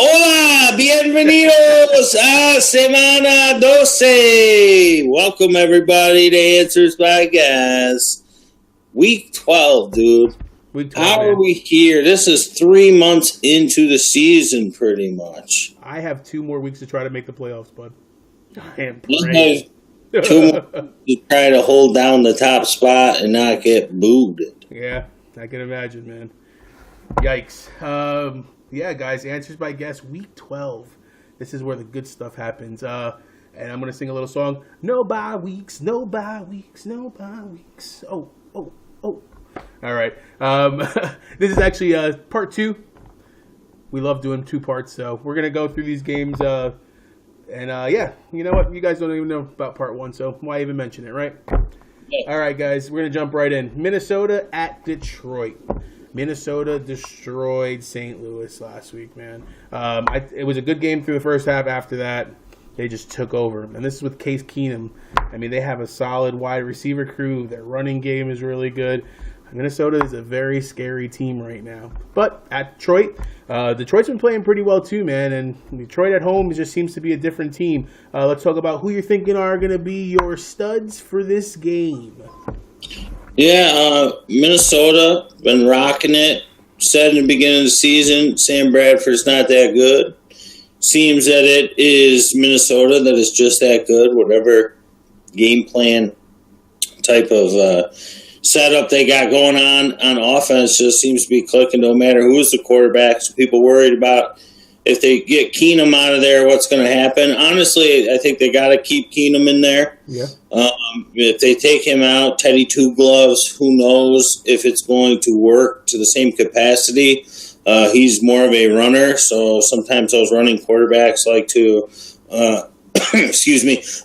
Hola, bienvenidos a Semana 12. Welcome everybody to Answers by Guess. Week 12, dude. Week 12, How man. are we here? This is 3 months into the season, pretty much. I have 2 more weeks to try to make the playoffs, bud. I am You praying. have 2 more to try to hold down the top spot and not get booed. Yeah, I can imagine, man. Yikes. Yeah, guys, Answers by Guess, Week 12. This is where the good stuff happens. And I'm going to sing a little song. No bye weeks, no bye weeks, no bye weeks. Oh. All right. This is actually part 2. We love doing 2 parts, so we're going to go through these games. Yeah, you know what? You guys don't even know about part 1, so why even mention it, right? Yeah. All right, guys, we're going to jump right in. Minnesota at Detroit. Minnesota destroyed St. Louis last week, man. It was a good game through the first half. After that, they just took over. And this is with Case Keenum. I mean, they have a solid wide receiver crew. Their running game is really good. Minnesota is a very scary team right now. But at Detroit, Detroit's been playing pretty well too, man. And Detroit at home just seems to be a different team. Let's talk about who you're thinking are going to be your studs for this game. Yeah, Minnesota, been rocking it. Said in the beginning of the season, Sam Bradford's not that good. Seems that it is Minnesota that is just that good. Whatever game plan type of setup they got going on offense just seems to be clicking no matter who's the quarterback. So people worried about if they get Keenum out of there, what's going to happen. Honestly, I think they got to keep Keenum in there. Yeah. If they take him out, Teddy Two Gloves, who knows if it's going to work to the same capacity. He's more of a runner, so sometimes those running quarterbacks like to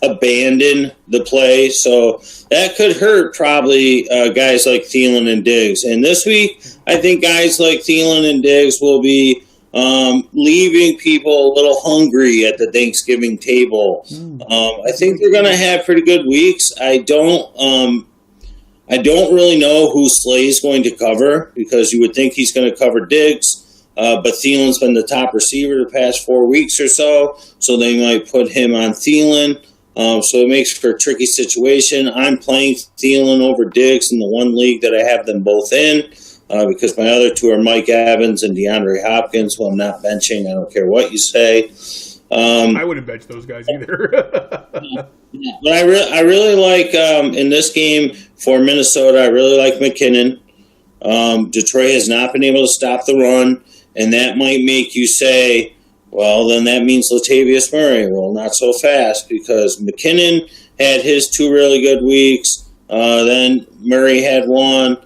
abandon the play. So that could hurt probably guys like Thielen and Diggs. And this week, I think guys like Thielen and Diggs will be leaving people a little hungry at the Thanksgiving table. I think they're going to have pretty good weeks. I don't really know who Slay's going to cover because you would think he's going to cover Diggs. But Thielen's been the top receiver the past 4 weeks or so they might put him on Thielen. So it makes for a tricky situation. I'm playing Thielen over Diggs in the one league that I have them both in because my other 2 are Mike Evans and DeAndre Hopkins, who I'm not benching. I don't care what you say. I wouldn't bench those guys either. But I really like in this game for Minnesota, I really like McKinnon. Detroit has not been able to stop the run. And that might make you say, well, then that means Latavius Murray. Well, not so fast because McKinnon had his 2 really good weeks. Then Murray had 1.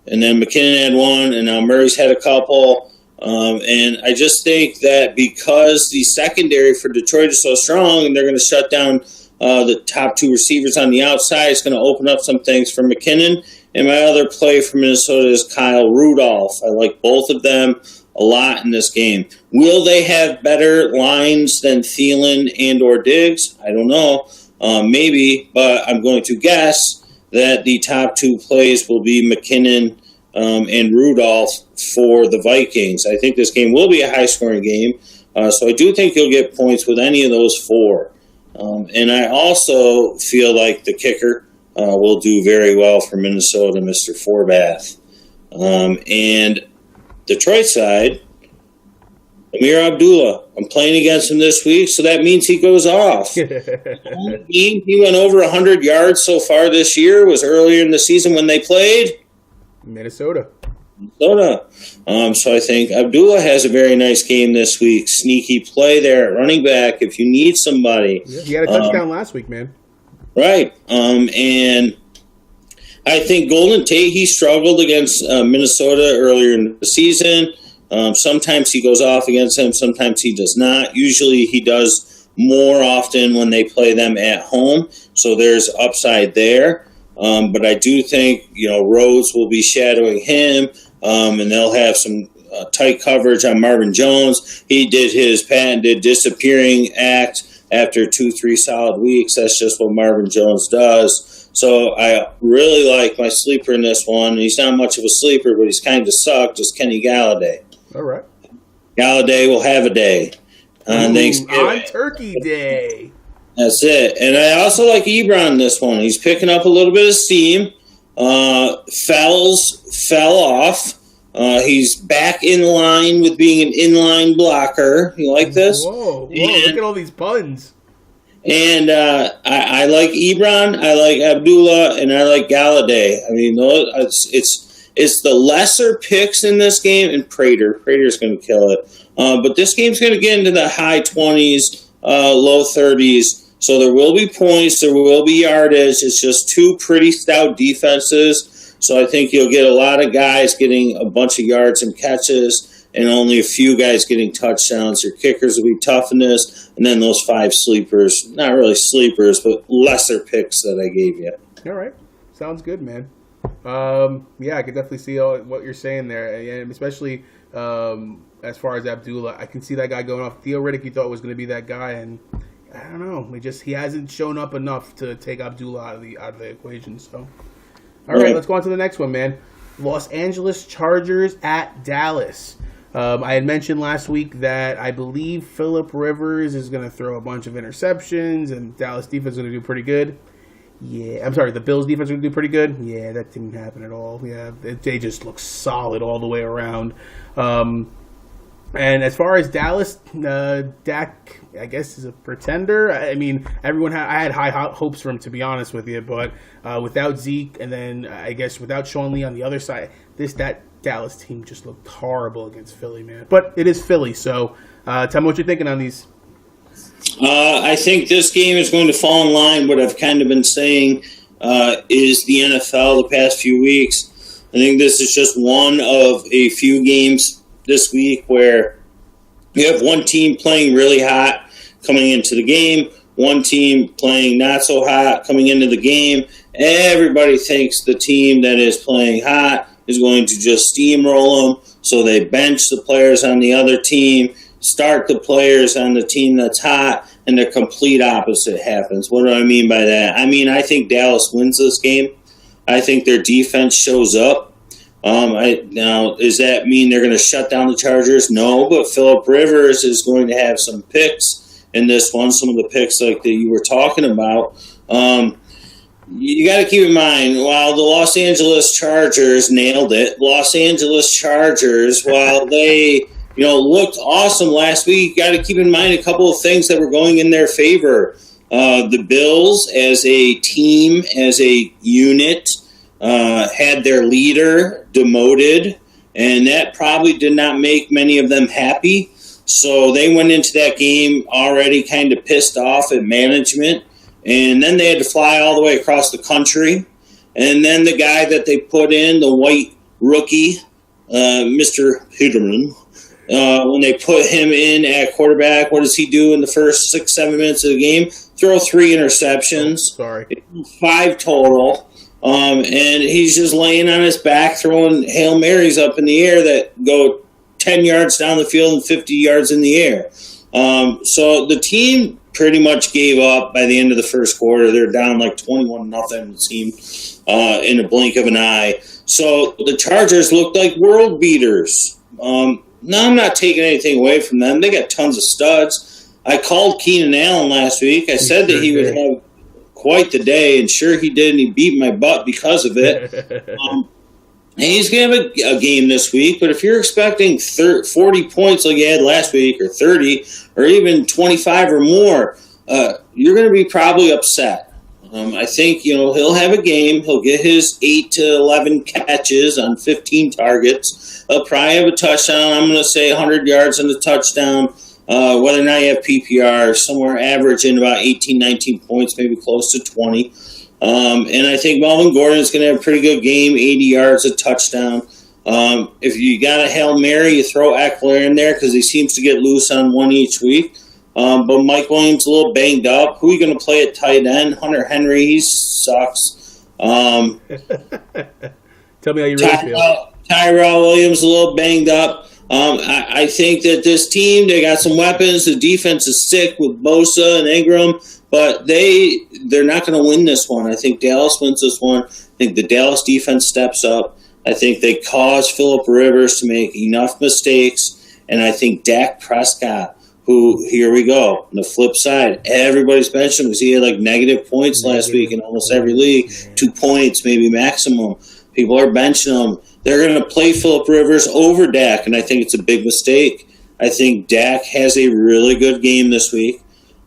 And then McKinnon had 1. And now Murray's had a couple. And I just think that because the secondary for Detroit is so strong and they're going to shut down the top 2 receivers on the outside, it's going to open up some things for McKinnon. And my other play for Minnesota is Kyle Rudolph. I like both of them a lot in this game. Will they have better lines than Thielen and or Diggs? I don't know. Maybe, but I'm going to guess that the top 2 plays will be McKinnon and Rudolph for the Vikings. I think this game will be a high-scoring game, so I do think you'll get points with any of those 4. And I also feel like the kicker will do very well for Minnesota, Mr. Forbath. And Detroit side, Amir Abdullah. I'm playing against him this week, so that means he goes off. He went over 100 yards so far this year. Was earlier in the season when they played Minnesota. So I think Abdullah has a very nice game this week. Sneaky play there at running back if you need somebody. Yeah, he had a touchdown last week, man. Right. And I think Golden Tate, he struggled against Minnesota earlier in the season. Sometimes he goes off against them. Sometimes he does not. Usually he does more often when they play them at home. So there's upside there. But I do think, Rhodes will be shadowing him, and they'll have some tight coverage on Marvin Jones. He did his patented disappearing act after 2-3 solid weeks. That's just what Marvin Jones does. So I really like my sleeper in this one. He's not much of a sleeper, but he's kind of sucked. Just Kenny Galladay. All right. Galladay will have a day. on Thanksgiving. On Turkey Day. That's it. And I also like Ebron this one. He's picking up a little bit of steam. Fells fell off. He's back in line with being an inline blocker. You like this? Whoa, look at all these puns. And I like Ebron, I like Abdullah, and I like Galladay. I mean, it's the lesser picks in this game, and Prater. Prater's going to kill it. But this game's going to get into the high 20s, low 30s. So there will be points, there will be yardage. It's just two pretty stout defenses. So I think you'll get a lot of guys getting a bunch of yards and catches, and only a few guys getting touchdowns. Your kickers will be tough in this, and then those 5 sleepers, not really sleepers, but lesser picks that I gave you. All right. Sounds good, man. Yeah, I can definitely see what you're saying there, and especially as far as Abdullah. I can see that guy going off. Theo Riddick, you thought was going to be that guy, and I don't know. He hasn't shown up enough to take Abdullah out of the equation. So, all right, let's go on to the next one, man. Los Angeles Chargers at Dallas. I had mentioned last week that I believe Phillip Rivers is going to throw a bunch of interceptions, and Dallas defense is going to do pretty good. Yeah, I'm sorry, the Bills defense is going to do pretty good. Yeah, that didn't happen at all. Yeah, they just look solid all the way around. And as far as Dallas, Dak, I guess, is a pretender. I mean, I had high hopes for him, to be honest with you, but without Zeke, and then I guess without Sean Lee on the other side, that Dallas team just looked horrible against Philly, man. But it is Philly, so tell me what you're thinking on these. I think this game is going to fall in line. What I've kind of been saying is the NFL the past few weeks. I think this is just one of a few games this week where you have one team playing really hot coming into the game, one team playing not so hot coming into the game. Everybody thinks the team that is playing hot is going to just steamroll them, so they bench the players on the other team, start the players on the team that's hot, and the complete opposite happens. What do I mean by that? I mean, I think Dallas wins this game. I think their defense shows up. Now, does that mean they're going to shut down the Chargers? No, but Phillip Rivers is going to have some picks in this one, some of the picks like that you were talking about. You got to keep in mind, while the Los Angeles Chargers nailed it, Los Angeles Chargers, while they looked awesome last week, you got to keep in mind a couple of things that were going in their favor. The Bills, as a team, as a unit, had their leader demoted, and that probably did not make many of them happy. So they went into that game already kind of pissed off at management, and then they had to fly all the way across the country. And then the guy that they put in, the white rookie, Mr. Peterman, when they put him in at quarterback, what does he do in the first 6-7 minutes of the game? Throw 3 interceptions. 5 total. And he's just laying on his back, throwing Hail Marys up in the air that go 10 yards down the field and 50 yards in the air. So the team pretty much gave up by the end of the first quarter. They're down like 21-0, it seemed, in a blink of an eye. So the Chargers looked like world beaters. Now, I'm not taking anything away from them. They got tons of studs. I called Keenan Allen last week. I said that he would have quite the day, and sure he did, and he beat my butt because of it. And he's going to have a game this week, but if you're expecting 40 points like you had last week, or 30, or even 25 or more, you're going to be probably upset. I think, he'll have a game. He'll get his 8 to 11 catches on 15 targets. He'll probably have a touchdown. I'm going to say 100 yards on the touchdown. Whether or not you have PPR, somewhere averaging about 18, 19 points, maybe close to 20. And I think Melvin Gordon is going to have a pretty good game, 80 yards, a touchdown. If you got a Hail Mary, you throw Eckler in there because he seems to get loose on one each week. But Mike Williams a little banged up. Who are you going to play at tight end? Hunter Henry, he sucks. Tell me how you really feel. Tyrell Williams a little banged up. I think that this team, they got some weapons. The defense is sick with Bosa and Ingram, but they're not going to win this one. I think Dallas wins this one. I think the Dallas defense steps up. I think they cause Phillip Rivers to make enough mistakes, and I think Dak Prescott who, here we go. On the flip side, everybody's benching him because he had like negative points last week in almost every league. 2 points, maybe maximum. People are benching him. They're going to play Phillip Rivers over Dak, and I think it's a big mistake. I think Dak has a really good game this week.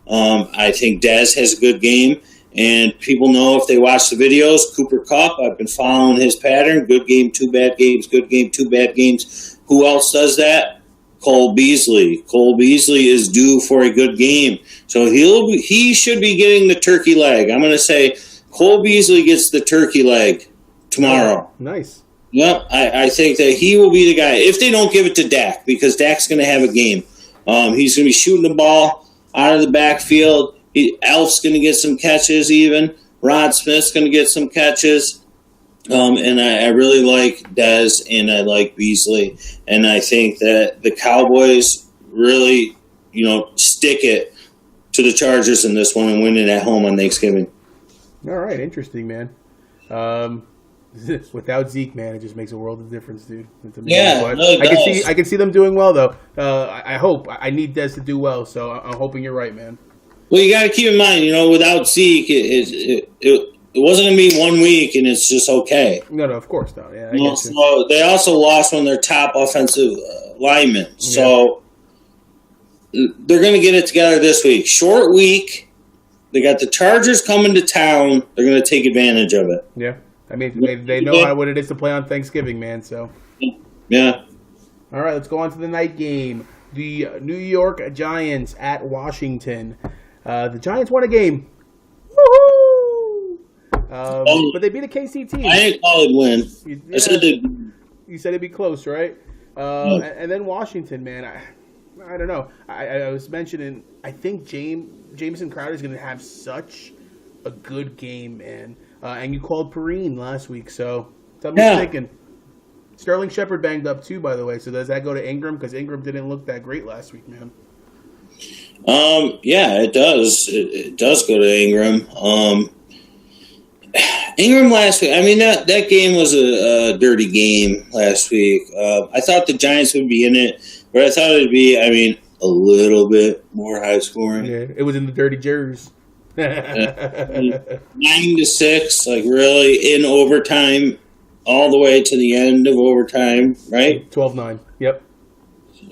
I think Dez has a good game. And people know if they watch the videos, Cooper Kupp, I've been following his pattern. Good game, 2 bad games. Good game, 2 bad games. Who else does that? Cole Beasley. Cole Beasley is due for a good game. So he should be getting the turkey leg. I'm going to say Cole Beasley gets the turkey leg tomorrow. Nice. Yep, I think that he will be the guy. If they don't give it to Dak, because Dak's going to have a game. He's going to be shooting the ball out of the backfield. Elf's going to get some catches even. Rod Smith's going to get some catches. And I really like Dez and I like Beasley. And I think that the Cowboys really, stick it to the Chargers in this one and win it at home on Thanksgiving. All right, interesting, man. Without Zeke, man, it just makes a world of difference, dude. Yeah, but no, I can see them doing well, though. I hope. I need Dez to do well, so I'm hoping you're right, man. Well, you got to keep in mind, without Zeke, it wasn't going to be 1 week, and it's just okay. No, of course not. Yeah, so they also lost one of their top offensive linemen. So they're going to get it together this week. Short week. They got the Chargers coming to town. They're going to take advantage of it. Yeah. I mean, they know what it is to play on Thanksgiving, man. So. Yeah. All right, let's go on to the night game. The New York Giants at Washington. The Giants won a game. Woohoo! But they beat a KC team. I didn't call it win. I said you said it'd be close, right? And then Washington, man. I don't know. I was mentioning. I think Jamison Crowder is going to have such a good game, man. And you called Perrine last week, so I'm thinking. Sterling Shepard banged up too, by the way. So does that go to Ingram? Because Ingram didn't look that great last week, man. Yeah, it does. It does go to Ingram. Ingram last week. I mean, that game was a dirty game last week. I thought the Giants would be in it, but I thought it'd be. I mean, a little bit more high scoring. Yeah, it was in the dirty jerseys. 9-6, like really in overtime, all the way to the end of overtime, right? 12-9. Yep.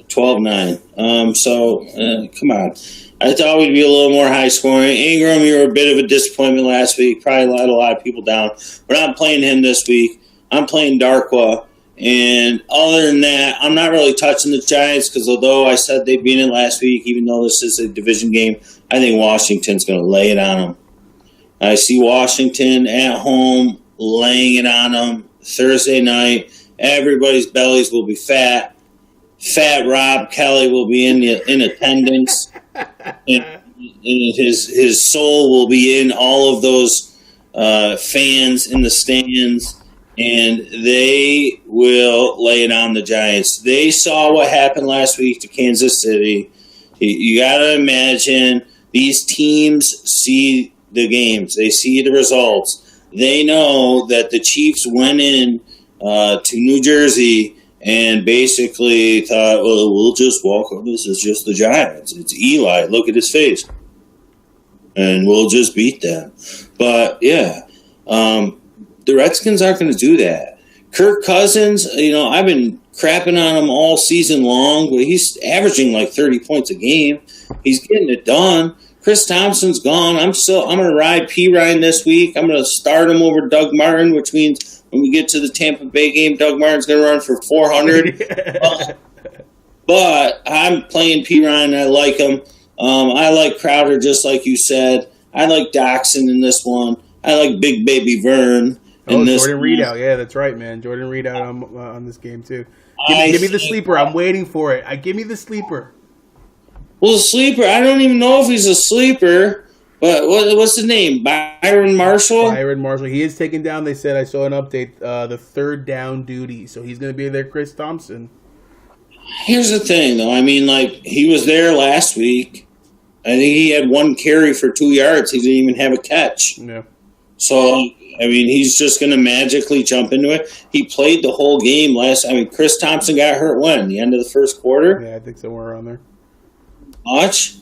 12-9. Come on. I thought we'd be a little more high scoring. Ingram, you were a bit of a disappointment last week. Probably let a lot of people down. But I'm playing him this week. I'm playing Darkwa. And other than that, I'm not really touching the Giants because although I said they'd be in it last week, even though this is a division game, I think Washington's going to lay it on them. I see Washington at home laying it on them Thursday night. Everybody's bellies will be fat. Fat Rob Kelly will be in attendance. and his soul will be in all of those fans in the stands. And they will lay it on the Giants. They saw what happened last week to Kansas City. You got to imagine these teams see the games. They see the results. They know that the Chiefs went in to New Jersey and basically thought, well, we'll just walk over. This is just the Giants. It's Eli. Look at his face. And we'll just beat them. But, yeah. The Redskins aren't going to do that. Kirk Cousins, I've been crapping on him all season long, but he's averaging like 30 points a game. He's getting it done. Chris Thompson's gone. I'm going to ride P. Ryan this week. I'm going to start him over Doug Martin, which means when we get to the Tampa Bay game, Doug Martin's going to run for 400. But I'm playing P. Ryan. I like him. I like Crowder, just like you said. I like Doxson in this one. I like Big Baby Vern. Jordan Reed-out. Yeah, that's right, man. Jordan Reed-out on this game, too. Give me the sleeper. I'm waiting for it. Give me the sleeper. Well, the sleeper, I don't even know if he's a sleeper, but what's his name? Byron Marshall? Byron Marshall. He is taken down, they said. I saw an update, the third down duty. So he's going to be there, Chris Thompson. Here's the thing, though. I mean, he was there last week. I think he had 1 carry for 2 yards. He didn't even have a catch. Yeah. So, I mean, he's just going to magically jump into it. He played the whole game Chris Thompson got hurt when? The end of the first quarter? Yeah, I think somewhere around there. Much.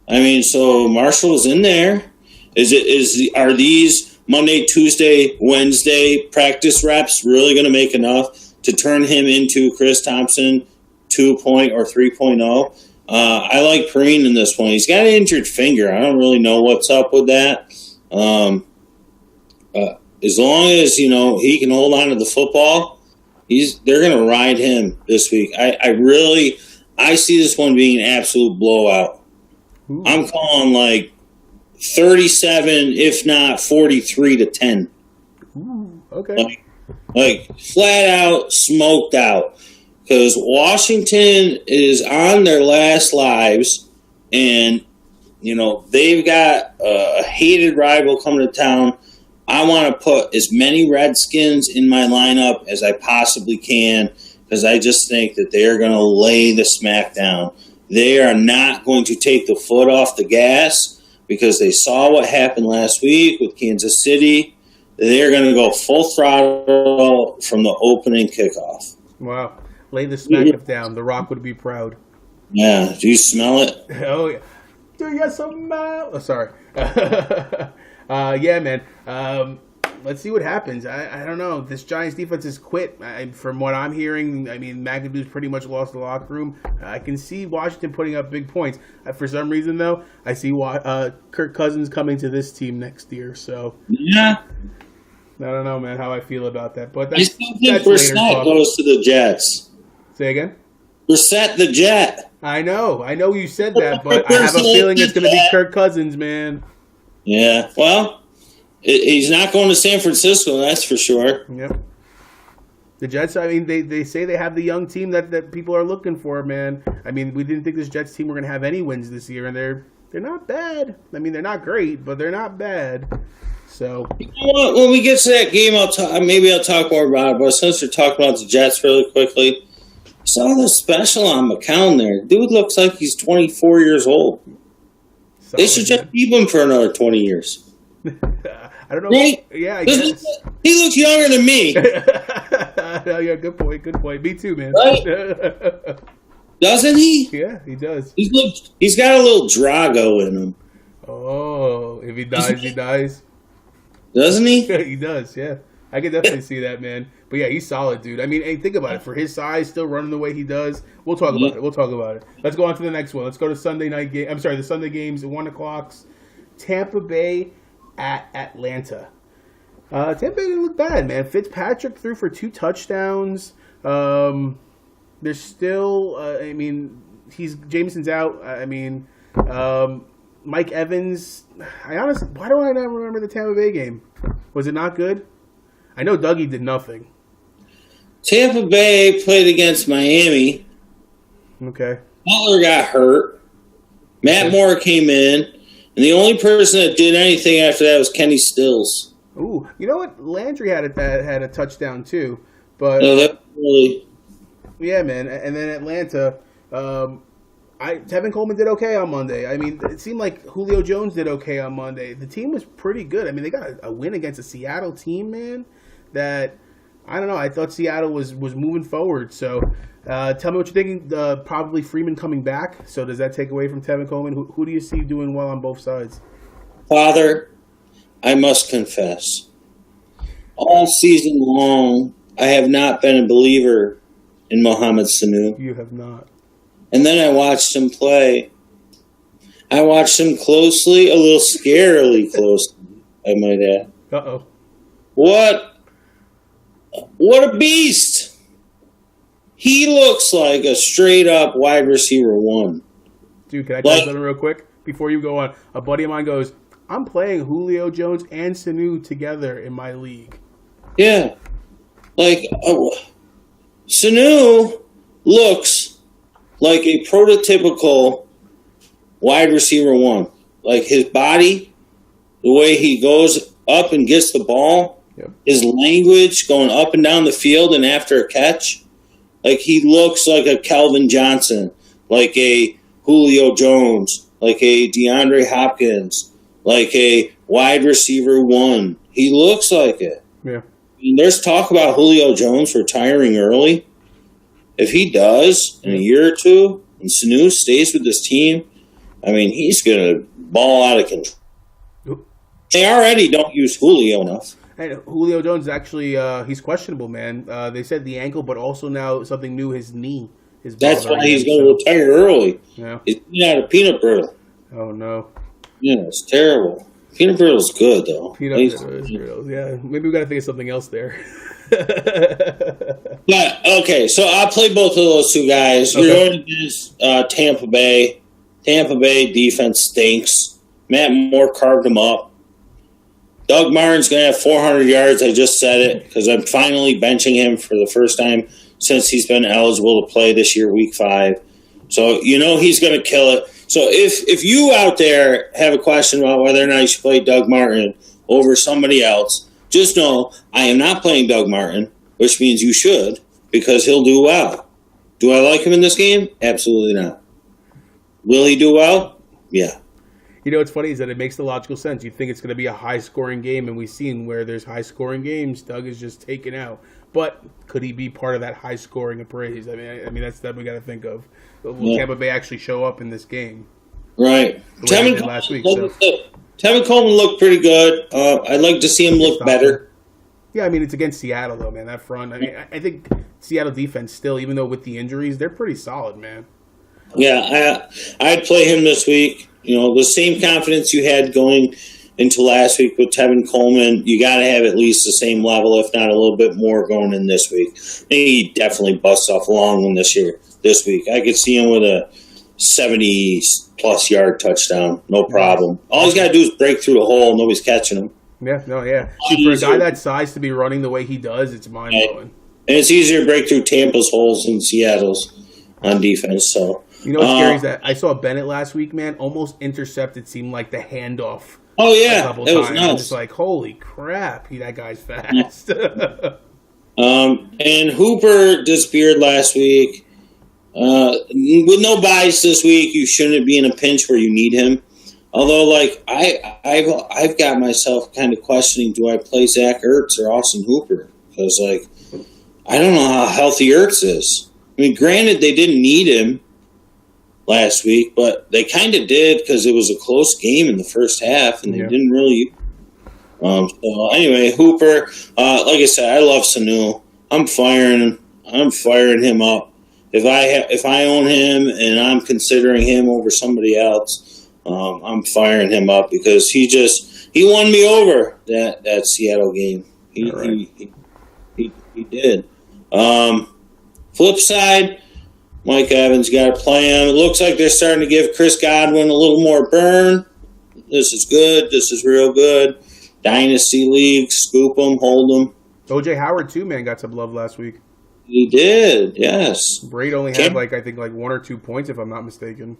I mean, so Marshall's in there. Are these Monday, Tuesday, Wednesday practice reps really going to make enough to turn him into Chris Thompson 2.0 or 3.0? I like Perrine in this one. He's got an injured finger. I don't really know what's up with that. As long as he can hold on to the football, they're going to ride him this week. I see this one being an absolute blowout. Ooh. I'm calling like 37, if not 43-10. Ooh, okay. Like flat out smoked out. Because Washington is on their last lives, and they've got a hated rival coming to town. I want to put as many Redskins in my lineup as I possibly can, because I just think that they are going to lay the smack down. They are not going to take the foot off the gas, because they saw what happened last week with Kansas City. They're going to go full throttle from the opening kickoff. Wow. Lay the smack down. The Rock would be proud. Yeah. Do you smell it? Oh, yeah. Do you smell? Oh, sorry. Yeah, man. Let's see what happens. I don't know. This Giants defense has quit. From what I'm hearing, I mean, McAdoo's pretty much lost the locker room. I can see Washington putting up big points. For some reason, though, I see Kirk Cousins coming to this team next year. So yeah. I don't know, man, how I feel about that. But I still think Brissett goes to the Jets. Say again? Brissett the Jet. I know you said that, but I have a feeling it's going to be Kirk Cousins, man. Yeah, well, he's not going to San Francisco, that's for sure. Yep. The Jets, I mean, they say they have the young team that people are looking for, man. I mean, we didn't think this Jets team were going to have any wins this year, and they're not bad. I mean, they're not great, but they're not bad. So when we get to that game, I'll talk more about it. But since we're talking about the Jets really quickly, saw the special on McCown there. Dude looks like he's 24 years old. Solid, they should just keep him for another 20 years. I don't know. Right? Yeah, I guess. He looks younger than me. Yeah, good point. Me too, man. Right? Doesn't he? Yeah, he does. He's got a little Drago in him. Oh, if he dies, he dies. Doesn't he? He does, yeah. I can definitely see that, man. But yeah, he's solid, dude. I mean, hey, think about it. For his size, still running the way he does, we'll talk about it. Let's go on to the next one. Let's go to Sunday night game. I'm sorry, the Sunday games at 1 o'clock. Tampa Bay at Atlanta. Tampa Bay didn't look bad, man. Fitzpatrick threw for 2 touchdowns. There's still, Jameson's out. Mike Evans. Why do I not remember the Tampa Bay game? Was it not good? I know Dougie did nothing. Tampa Bay played against Miami. Okay. Butler got hurt. Matt Moore came in, and the only person that did anything after that was Kenny Stills. Ooh, you know what? Landry had a touchdown too, but no, that really. Yeah, man. And then Atlanta. Tevin Coleman did okay on Monday. I mean, it seemed like Julio Jones did okay on Monday. The team was pretty good. I mean, they got a win against a Seattle team, man, that, I don't know, I thought Seattle was moving forward. So tell me what you're thinking. Probably Freeman coming back. So does that take away from Tevin Coleman? Who do you see doing well on both sides? Father, I must confess, all season long, I have not been a believer in Mohamed Sanu. You have not. And then I watched him play. I watched him closely, a little scarily closely, I might add. Uh-oh. What a beast! He looks like a straight-up wide receiver 1. Dude, can I tell you something real quick? Before you go on, a buddy of mine goes, I'm playing Julio Jones and Sanu together in my league. Yeah. Sanu looks like a prototypical wide receiver 1. Like his body, the way he goes up and gets the ball, his language going up and down the field and after a catch. Like he looks like a Calvin Johnson, like a Julio Jones, like a DeAndre Hopkins, like a wide receiver 1. He looks like it. Yeah. There's talk about Julio Jones retiring early. If he does in a year or two, and Sanu stays with this team, I mean, he's going to ball out of control. They already don't use Julio enough. And Julio Jones actually, he's questionable, man. They said the ankle, but also now something new, his knee. That's why he's going to retire early. Yeah. He's out of peanut brittle. Oh, no. Yeah, it's terrible. Peanut brittle's good, though. Peanut brittle, yeah. Maybe we got to think of something else there. But, okay, so I'll play both of those two guys. Okay. You're going against Tampa Bay. Tampa Bay defense stinks. Matt Moore carved them up. Doug Martin's going to have 400 yards. I just said it because I'm finally benching him for the first time since he's been eligible to play this year, week 5. So, he's going to kill it. So, if you out there have a question about whether or not you should play Doug Martin over somebody else, just know I am not playing Doug Martin, which means you should, because he'll do well. Do I like him in this game? Absolutely not. Will he do well? Yeah. What's funny is that it makes the logical sense. You think it's going to be a high-scoring game, and we've seen where there's high-scoring games, Doug is just taken out. But could he be part of that high-scoring appraise? I mean that's that we got to think of. Will Tampa Bay actually show up in this game? Right. Tevin last week. Tevin Coleman looked pretty good. I'd like to see him look better. Yeah, I mean, it's against Seattle, though, man, that front. I mean, I think Seattle defense still, even though with the injuries, they're pretty solid, man. Yeah, I'd play him this week. The same confidence you had going into last week with Tevin Coleman, you got to have at least the same level, if not a little bit more, going in this week. He definitely busts off a long one this week. I could see him with a 70-plus yard touchdown, no problem. All he's got to do is break through the hole. Nobody's catching him. Yeah, no, yeah. See, for a guy that size to be running the way he does, it's mind-blowing. And it's easier to break through Tampa's holes than Seattle's on defense. So what's scary is that I saw Bennett last week, man, almost intercepted, seemed like the handoff. Oh, yeah, a couple it was times. nuts. I'm just like, holy crap, that guy's fast. And Hooper disappeared last week. With no bias this week, you shouldn't be in a pinch where you need him. Although, I've got myself kind of questioning: do I play Zach Ertz or Austin Hooper? Because, I don't know how healthy Ertz is. I mean, granted, they didn't need him last week, but they kind of did because it was a close game in the first half, and they didn't really. So anyway, Hooper. Like I said, I love Sanu. I'm firing him up. If I own him and I'm considering him over somebody else. I'm firing him up because he won me over that Seattle game. He did. Flip side, Mike Evans got to play him. It looks like they're starting to give Chris Godwin a little more burn. This is good. This is real good. Dynasty league, scoop him, hold him. O.J. Howard too, man, got some love last week. He did, yes. Braid only had I think 1 or 2 points, if I'm not mistaken.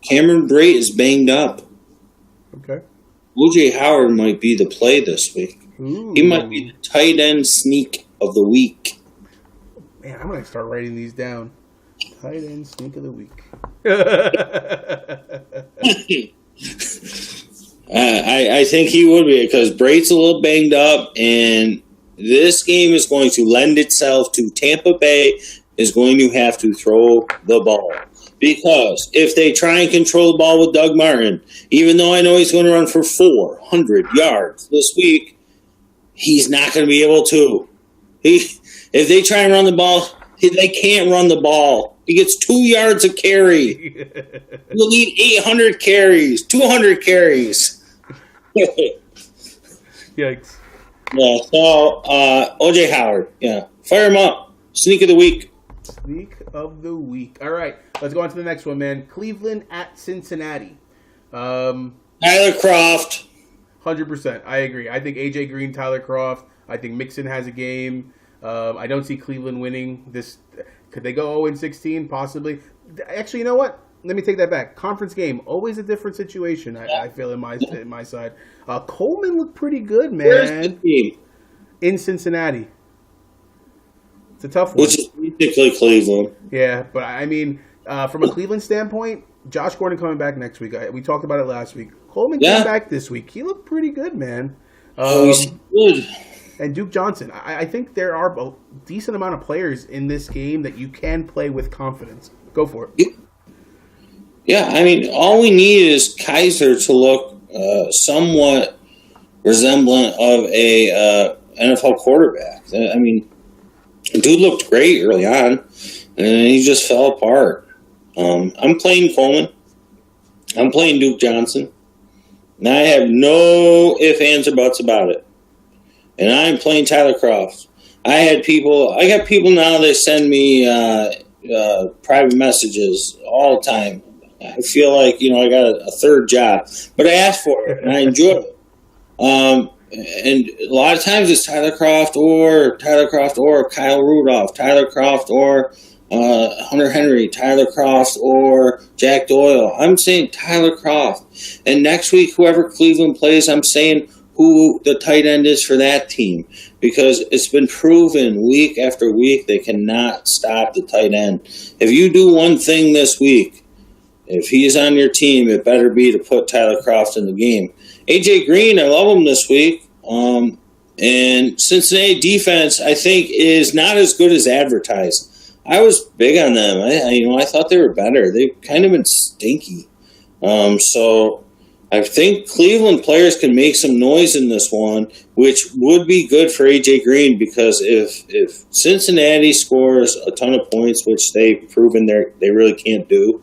Cameron Brate is banged up. Okay. O.J. Howard might be the play this week. Ooh. He might be the tight end sneak of the week. Man, I'm going to start writing these down. Tight end sneak of the week. I think he would be because Brate's a little banged up, and this game is going to lend itself to Tampa Bay is going to have to throw the ball. Because if they try and control the ball with Doug Martin, even though I know he's going to run for 400 yards this week, he's not going to be able to. If they try and run the ball, they can't run the ball. He gets 2 yards a carry. He'll need 800 carries, 200 carries. Yikes. Yeah, so O.J. Howard, fire him up. Sneak of the week. Sneak of the week. All right, let's go on to the next one, man. Cleveland at Cincinnati. Tyler Kroft. 100%. I agree. I think A.J. Green, Tyler Kroft. I think Mixon has a game. I don't see Cleveland winning this. Could they go 0-16? Possibly. Actually, you know what? Let me take that back. Conference game, always a different situation. I feel in my side. Coleman looked pretty good, man. Where's the team? In Cincinnati. It's a tough one. Which is basically Cleveland. Yeah, but I mean, from a Cleveland standpoint, Josh Gordon coming back next week. We talked about it last week. Coleman came back this week. He looked pretty good, man. He's good. And Duke Johnson. I think there are a decent amount of players in this game that you can play with confidence. Go for it. Yeah, I mean, all we need is Kaiser to look somewhat resemblant of a NFL quarterback. I mean, dude looked great early on, and then he just fell apart. I'm playing Coleman. I'm playing Duke Johnson. And I have no ifs, ands, or buts about it. And I'm playing Tyler Croft. I got people now that send me private messages all the time. I feel like, I got a third job. But I asked for it, and I enjoy it. And a lot of times it's Tyler Croft or Kyle Rudolph, Tyler Croft or Hunter Henry, Tyler Croft or Jack Doyle. I'm saying Tyler Croft. And next week, whoever Cleveland plays, I'm saying who the tight end is for that team. Because it's been proven week after week they cannot stop the tight end. If you do one thing this week, if he's on your team, it better be to put Tyler Croft in the game. AJ Green, I love him this week. And Cincinnati defense, I think, is not as good as advertised. I was big on them. I thought they were better. They've kind of been stinky. So I think Cleveland players can make some noise in this one, which would be good for AJ Green, because if Cincinnati scores a ton of points, which they've proven they really can't do,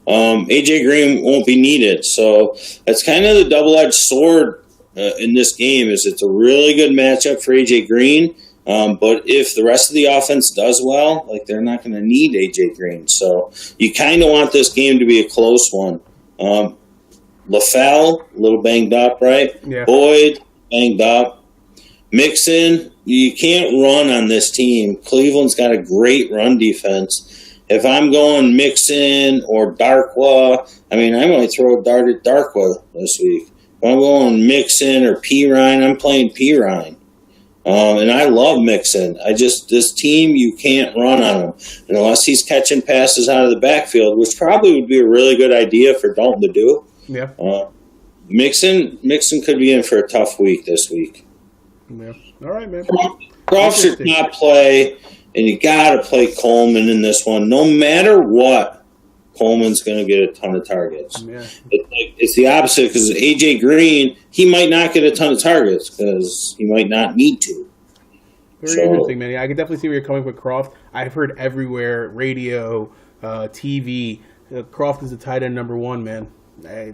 AJ Green won't be needed. So that's kind of the double-edged sword in this game. Is it's a really good matchup for AJ Green, but if the rest of the offense does well, they're not going to need AJ Green. So you kind of want this game to be a close one. LaFell, a little banged up, right? Yeah. Boyd, banged up. Mixon, you can't run on this team. Cleveland's got a great run defense. If I'm going Mixon or Darkwa, I might throw a dart at Darkwa this week. If I'm going Mixon or Pirine, I'm playing Pirine. And I love Mixon. This team, you can't run on him. And unless he's catching passes out of the backfield, which probably would be a really good idea for Dalton to do. Yeah. Mixon could be in for a tough week this week. Yeah. All right, man. Croft should not play, and you got to play Coleman in this one. No matter what, Coleman's going to get a ton of targets. Yeah. It's the opposite, because AJ Green, he might not get a ton of targets because he might not need to. Very interesting, man. Yeah, I can definitely see where you're coming with Croft. I've heard everywhere, radio, TV, Croft is the tight end number one, man. I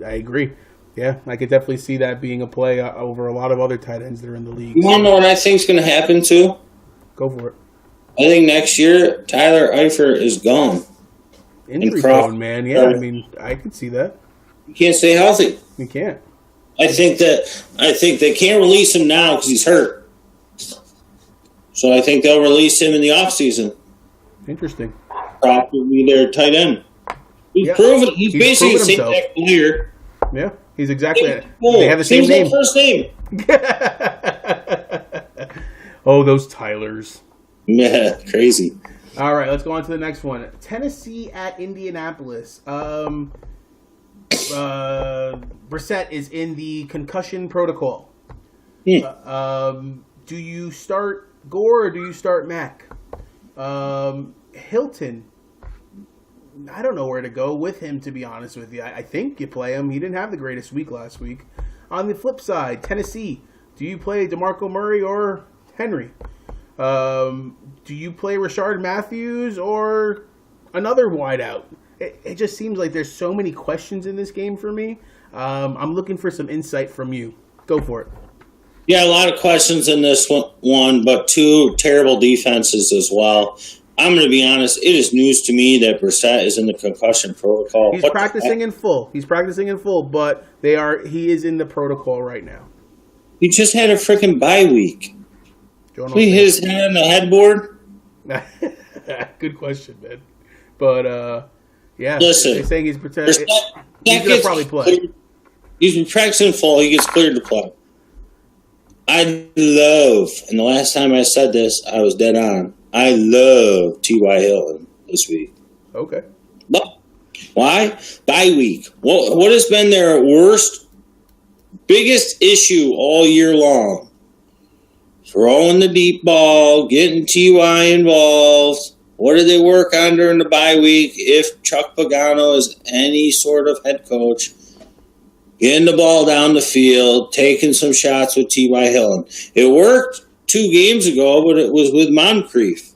agree. Yeah, I could definitely see that being a play over a lot of other tight ends that are in the league. You want to know what I think is going to happen, too? Go for it. I think next year, Tyler Eifert is gone. Injury prone, man. Yeah, I could see that. You can't stay healthy. You can't. I think they can't release him now because he's hurt. So I think they'll release him in the offseason. Interesting. Croft will be their tight end. He's proven. He's basically the same exact player. Yeah, he's exactly. They have the same name. First name. Oh, those Tylers. Yeah, crazy. All right, let's go on to the next one. Tennessee at Indianapolis. Brissett is in the concussion protocol. Do you start Gore or do you start Mack? Hilton, I don't know where to go with him, to be honest with you. I think you play him. He didn't have the greatest week last week. On the flip side, Tennessee, do you play DeMarco Murray or Henry? Do you play Rashard Matthews or another wideout? It just seems like there's so many questions in this game for me. I'm looking for some insight from you. Go for it. Yeah, a lot of questions in this one, but two terrible defenses as well. I'm going to be honest. It is news to me that Brissett is in the concussion protocol. He's practicing in full. But he is in the protocol right now. He just had a freaking bye week. Put his head on the headboard. Good question, man. But yeah, listen, they're saying he's going to probably play. He's been practicing full. He gets cleared to play. I love, and the last time I said this, I was dead on. I love T.Y. Hilton this week. Okay. But why? Bye week. What has been their biggest issue all year long? Throwing the deep ball, getting T.Y. involved. What did they work on during the bye week? If Chuck Pagano is any sort of head coach, getting the ball down the field, taking some shots with T.Y. Hilton. It worked 2 games ago, but it was with Moncrief,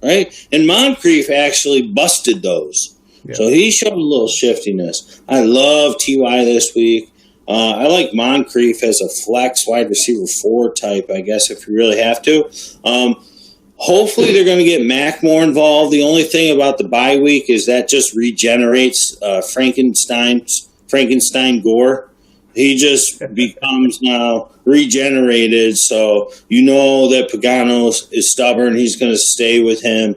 right? And Moncrief actually busted those. Yeah. So he showed a little shiftiness. I love T.Y. this week. I like Moncrief as a flex wide receiver 4 type, I guess, if you really have to. Hopefully they're going to get Mac more involved. The only thing about the bye week is that just regenerates Frankenstein Gore. He just becomes now regenerated, so you know that Pagano is stubborn. He's going to stay with him.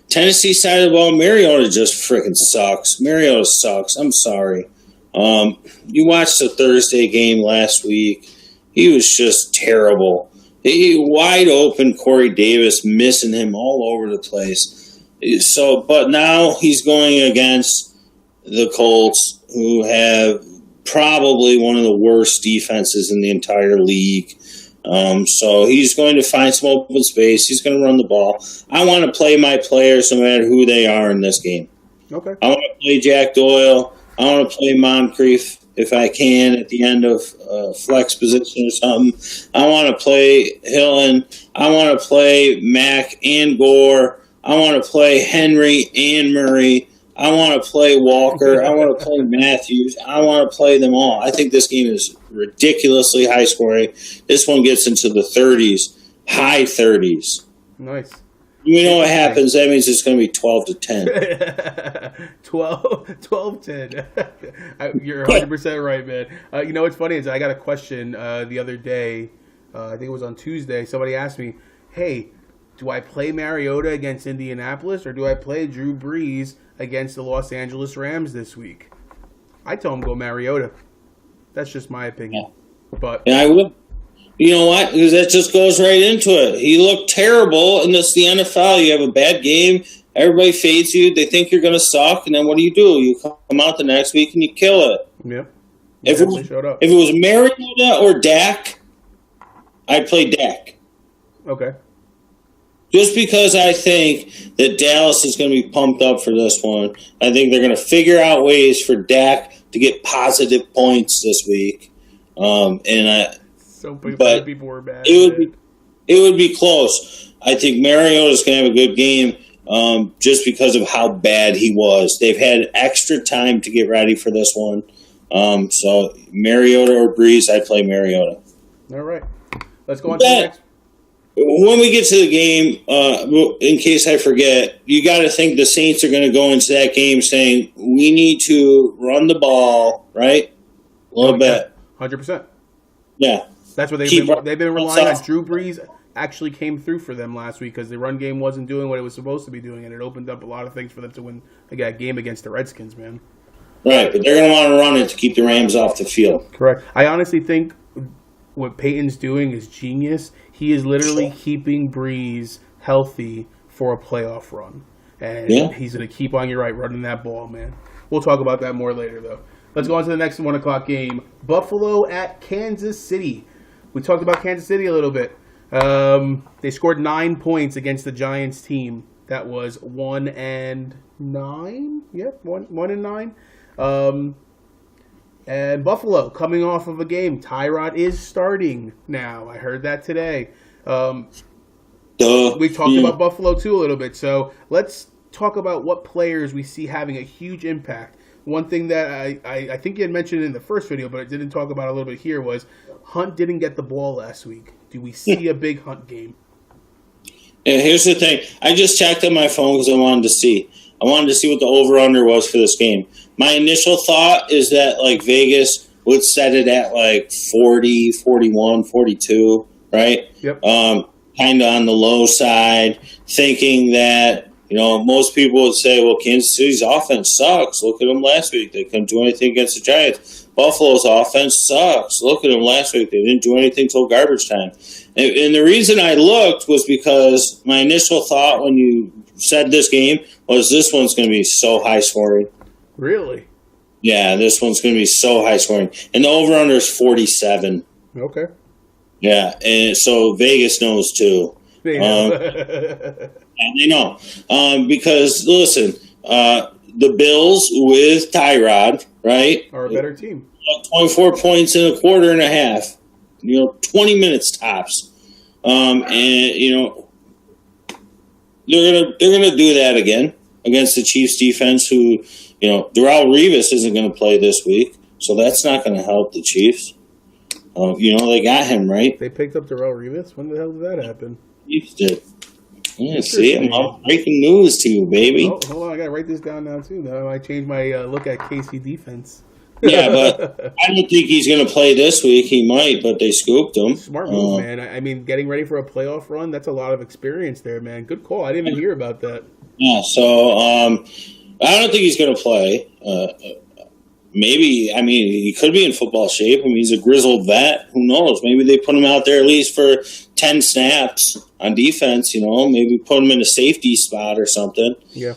Tennessee side of the ball, Mariota just freaking sucks. Mariota sucks. I'm sorry. You watched the Thursday game last week. He was just terrible. He wide open Corey Davis, missing him all over the place. So, but now he's going against the Colts, who have probably one of the worst defenses in the entire league. So he's going to find some open space. He's going to run the ball. I want to play my players no matter who they are in this game. Okay. I want to play Jack Doyle. I want to play Moncrief if I can at the end of flex position or something. I want to play Hilton. I want to play Mac and Gore. I want to play Henry and Murray. I want to play Walker. I want to play Matthews. I want to play them all. I think this game is ridiculously high scoring. This one gets into the 30s, high 30s. Nice. You know what happens? That means it's going to be 12-10. 12-10. You're 100% right, man. You know what's funny is I got a question the other day. I think it was on Tuesday. Somebody asked me, hey, do I play Mariota against Indianapolis or do I play Drew Brees against the Los Angeles Rams this week? I tell him go Mariota. That's just my opinion. Yeah. But I would. You know what? Because that just goes right into it. He looked terrible, and it's the NFL. You have a bad game. Everybody fades you. They think you're going to suck, and then what do? You come out the next week and you kill it. Yeah. If it was Mariota or Dak, I'd play Dak. Okay. Just because I think that Dallas is going to be pumped up for this one. I think they're going to figure out ways for Dak to get positive points this week. But people were bad. It would be close. I think Mariota's going to have a good game just because of how bad he was. They've had extra time to get ready for this one. So Mariota or Brees, I play Mariota. All right. Let's go on to the next. When we get to the game, in case I forget, you got to think the Saints are going to go into that game saying, we need to run the ball, right? A little bit. 100%. Yeah. That's what they've been relying on. Drew Brees actually came through for them last week because the run game wasn't doing what it was supposed to be doing, and it opened up a lot of things for them to win a game against the Redskins, man. Right, but they're going to want to run it to keep the Rams off the field. Correct. I honestly think what Peyton's doing is genius. He is literally keeping Brees healthy for a playoff run. And he's going to keep on, you're right, running that ball, man. We'll talk about that more later, though. Let's go on to the next 1 o'clock game. Buffalo at Kansas City. We talked about Kansas City a little bit. They scored 9 points against the Giants team. That was 1-9. Yep, 1-9. And Buffalo coming off of a game. Tyrod is starting now. I heard that today. We talked about Buffalo too a little bit. So let's talk about what players we see having a huge impact. One thing that I think you had mentioned in the first video, but I didn't talk about a little bit here, was Hunt didn't get the ball last week. Do we see a big Hunt game? Yeah, here's the thing. I just checked on my phone because I wanted to see. I wanted to see what the over-under was for this game. My initial thought is that like Vegas would set it at like 40, 41, 42, right? Yep. Kind of on the low side, thinking that, you know, most people would say, well, Kansas City's offense sucks. Look at them last week. They couldn't do anything against the Giants. Buffalo's offense sucks. Look at them last week. They didn't do anything till garbage time. And the reason I looked was because my initial thought when you said this game was this one's going to be so high scoring. Really? Yeah, this one's going to be so high scoring. And the over-under is 47. Okay. Yeah, and so Vegas knows too. And they know. Because, listen, the Bills with Tyrod, right? Are a better team. 24 points in a quarter and a half. 20 minutes tops. And, they're gonna do that again against the Chiefs defense who, Darrelle Revis isn't going to play this week. So that's not going to help the Chiefs. They got him, right? They picked up Darrelle Revis? When the hell did that happen? Chiefs did. Yeah, see, I'm breaking news to you, baby. Oh, hold on, I gotta write this down now too. Now I changed my look at KC defense. Yeah, but I don't think he's going to play this week. He might, but they scooped him. Smart move, man. I mean, getting ready for a playoff run, that's a lot of experience there, man. Good call. I didn't even hear about that. Yeah, so I don't think he's going to play. Maybe, he could be in football shape. He's a grizzled vet. Who knows? Maybe they put him out there at least for 10 snaps on defense, Maybe put him in a safety spot or something. Yeah.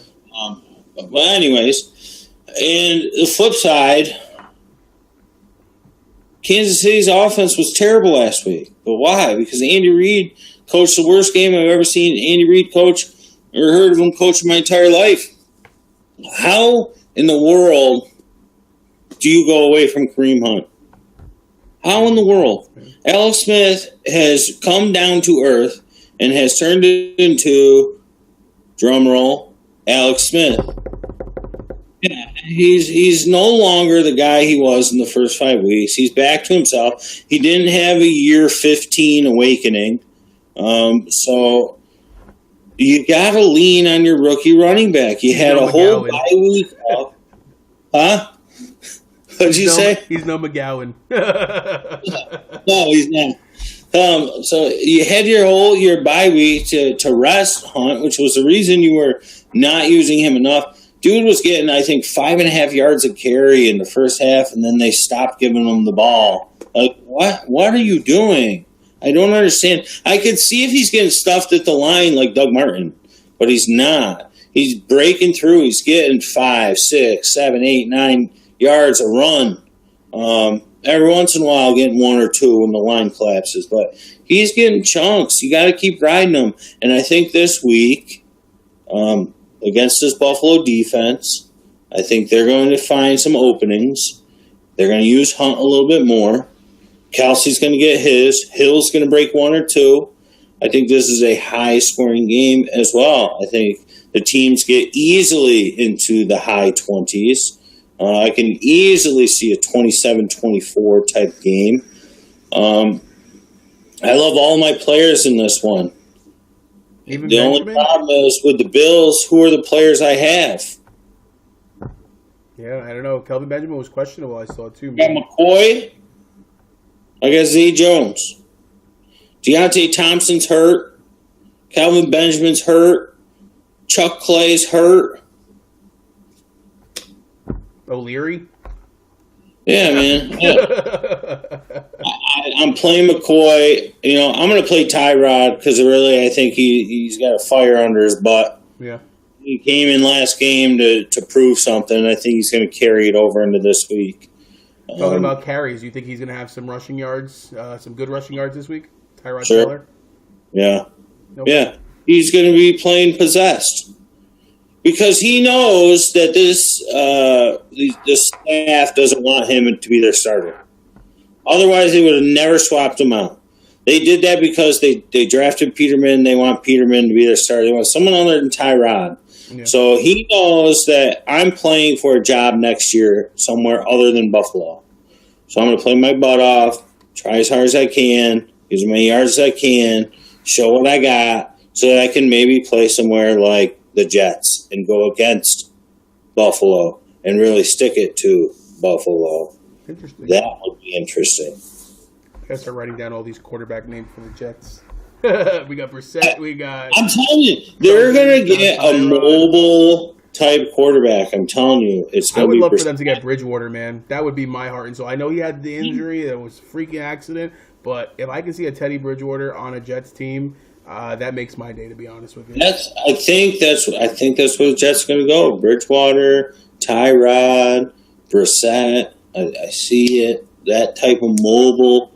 But anyways, and the flip side, Kansas City's offense was terrible last week. But why? Because Andy Reid coached the worst game I've ever seen Andy Reid coach or heard of him coach in my entire life. How in the world do you go away from Kareem Hunt? How in the world? Alex Smith has come down to earth and has turned it into, drumroll, Alex Smith. Yeah, he's no longer the guy he was in the first 5 weeks. He's back to himself. He didn't have a year 15 awakening. So you got to lean on your rookie running back. You had a whole bye week off. Huh? What'd you say? He's no McGowan. No, he's not. So you had your bye week to rest Hunt, which was the reason you were not using him enough. Dude was getting, I think, 5.5 yards of carry in the first half, and then they stopped giving him the ball. Like, what? What are you doing? I don't understand. I could see if he's getting stuffed at the line like Doug Martin, but he's not. He's breaking through. He's getting 5, 6, 7, 8, 9 yards a run. Every once in a while, getting 1 or 2 when the line collapses, but he's getting chunks. You got to keep riding him. And I think this week, against this Buffalo defense, I think they're going to find some openings. They're going to use Hunt a little bit more. Kelsey's going to get his. Hill's going to break 1 or 2. I think this is a high-scoring game as well. I think the teams get easily into the high 20s. I can easily see a 27-24 type game. I love all my players in this one. Even the Benjamin? Only problem is with the Bills, who are the players I have? Yeah, I don't know. Kelvin Benjamin was questionable, I saw too. I got McCoy. I got Zay Jones. Deontay Thompson's hurt. Kelvin Benjamin's hurt. Chuck Clay's hurt. O'Leary? Yeah, man. Yeah. I'm playing McCoy. I'm going to play Tyrod because really I think he's got a fire under his butt. Yeah. He came in last game to prove something. I think he's going to carry it over into this week. Talking about carries, you think he's going to have some rushing yards, some good rushing yards this week? Tyrod sure. Taylor? Yeah. Nope. Yeah. He's going to be playing possessed. Because he knows that this staff doesn't want him to be their starter. Otherwise, they would have never swapped him out. They did that because they drafted Peterman. They want Peterman to be their starter. They want someone other than Tyrod. Yeah. So he knows that I'm playing for a job next year somewhere other than Buffalo. So I'm going to play my butt off, try as hard as I can, get as many yards as I can, show what I got, so that I can maybe play somewhere like the Jets and go against Buffalo and really stick it to Buffalo. Interesting. That would be interesting. I gotta start writing down all these quarterback names for the Jets. We got Brissett. We got. I'm telling you, they're gonna get a mobile type quarterback. I'm telling you, it's gonna be. I would love for them to get Bridgewater, man. That would be my heart and soul. I know he had the injury; that was a freaking accident. But if I can see a Teddy Bridgewater on a Jets team, that makes my day. To be honest with you, I think that's where the Jets are gonna go. Bridgewater, Tyrod, Brissett. I see it. That type of mobile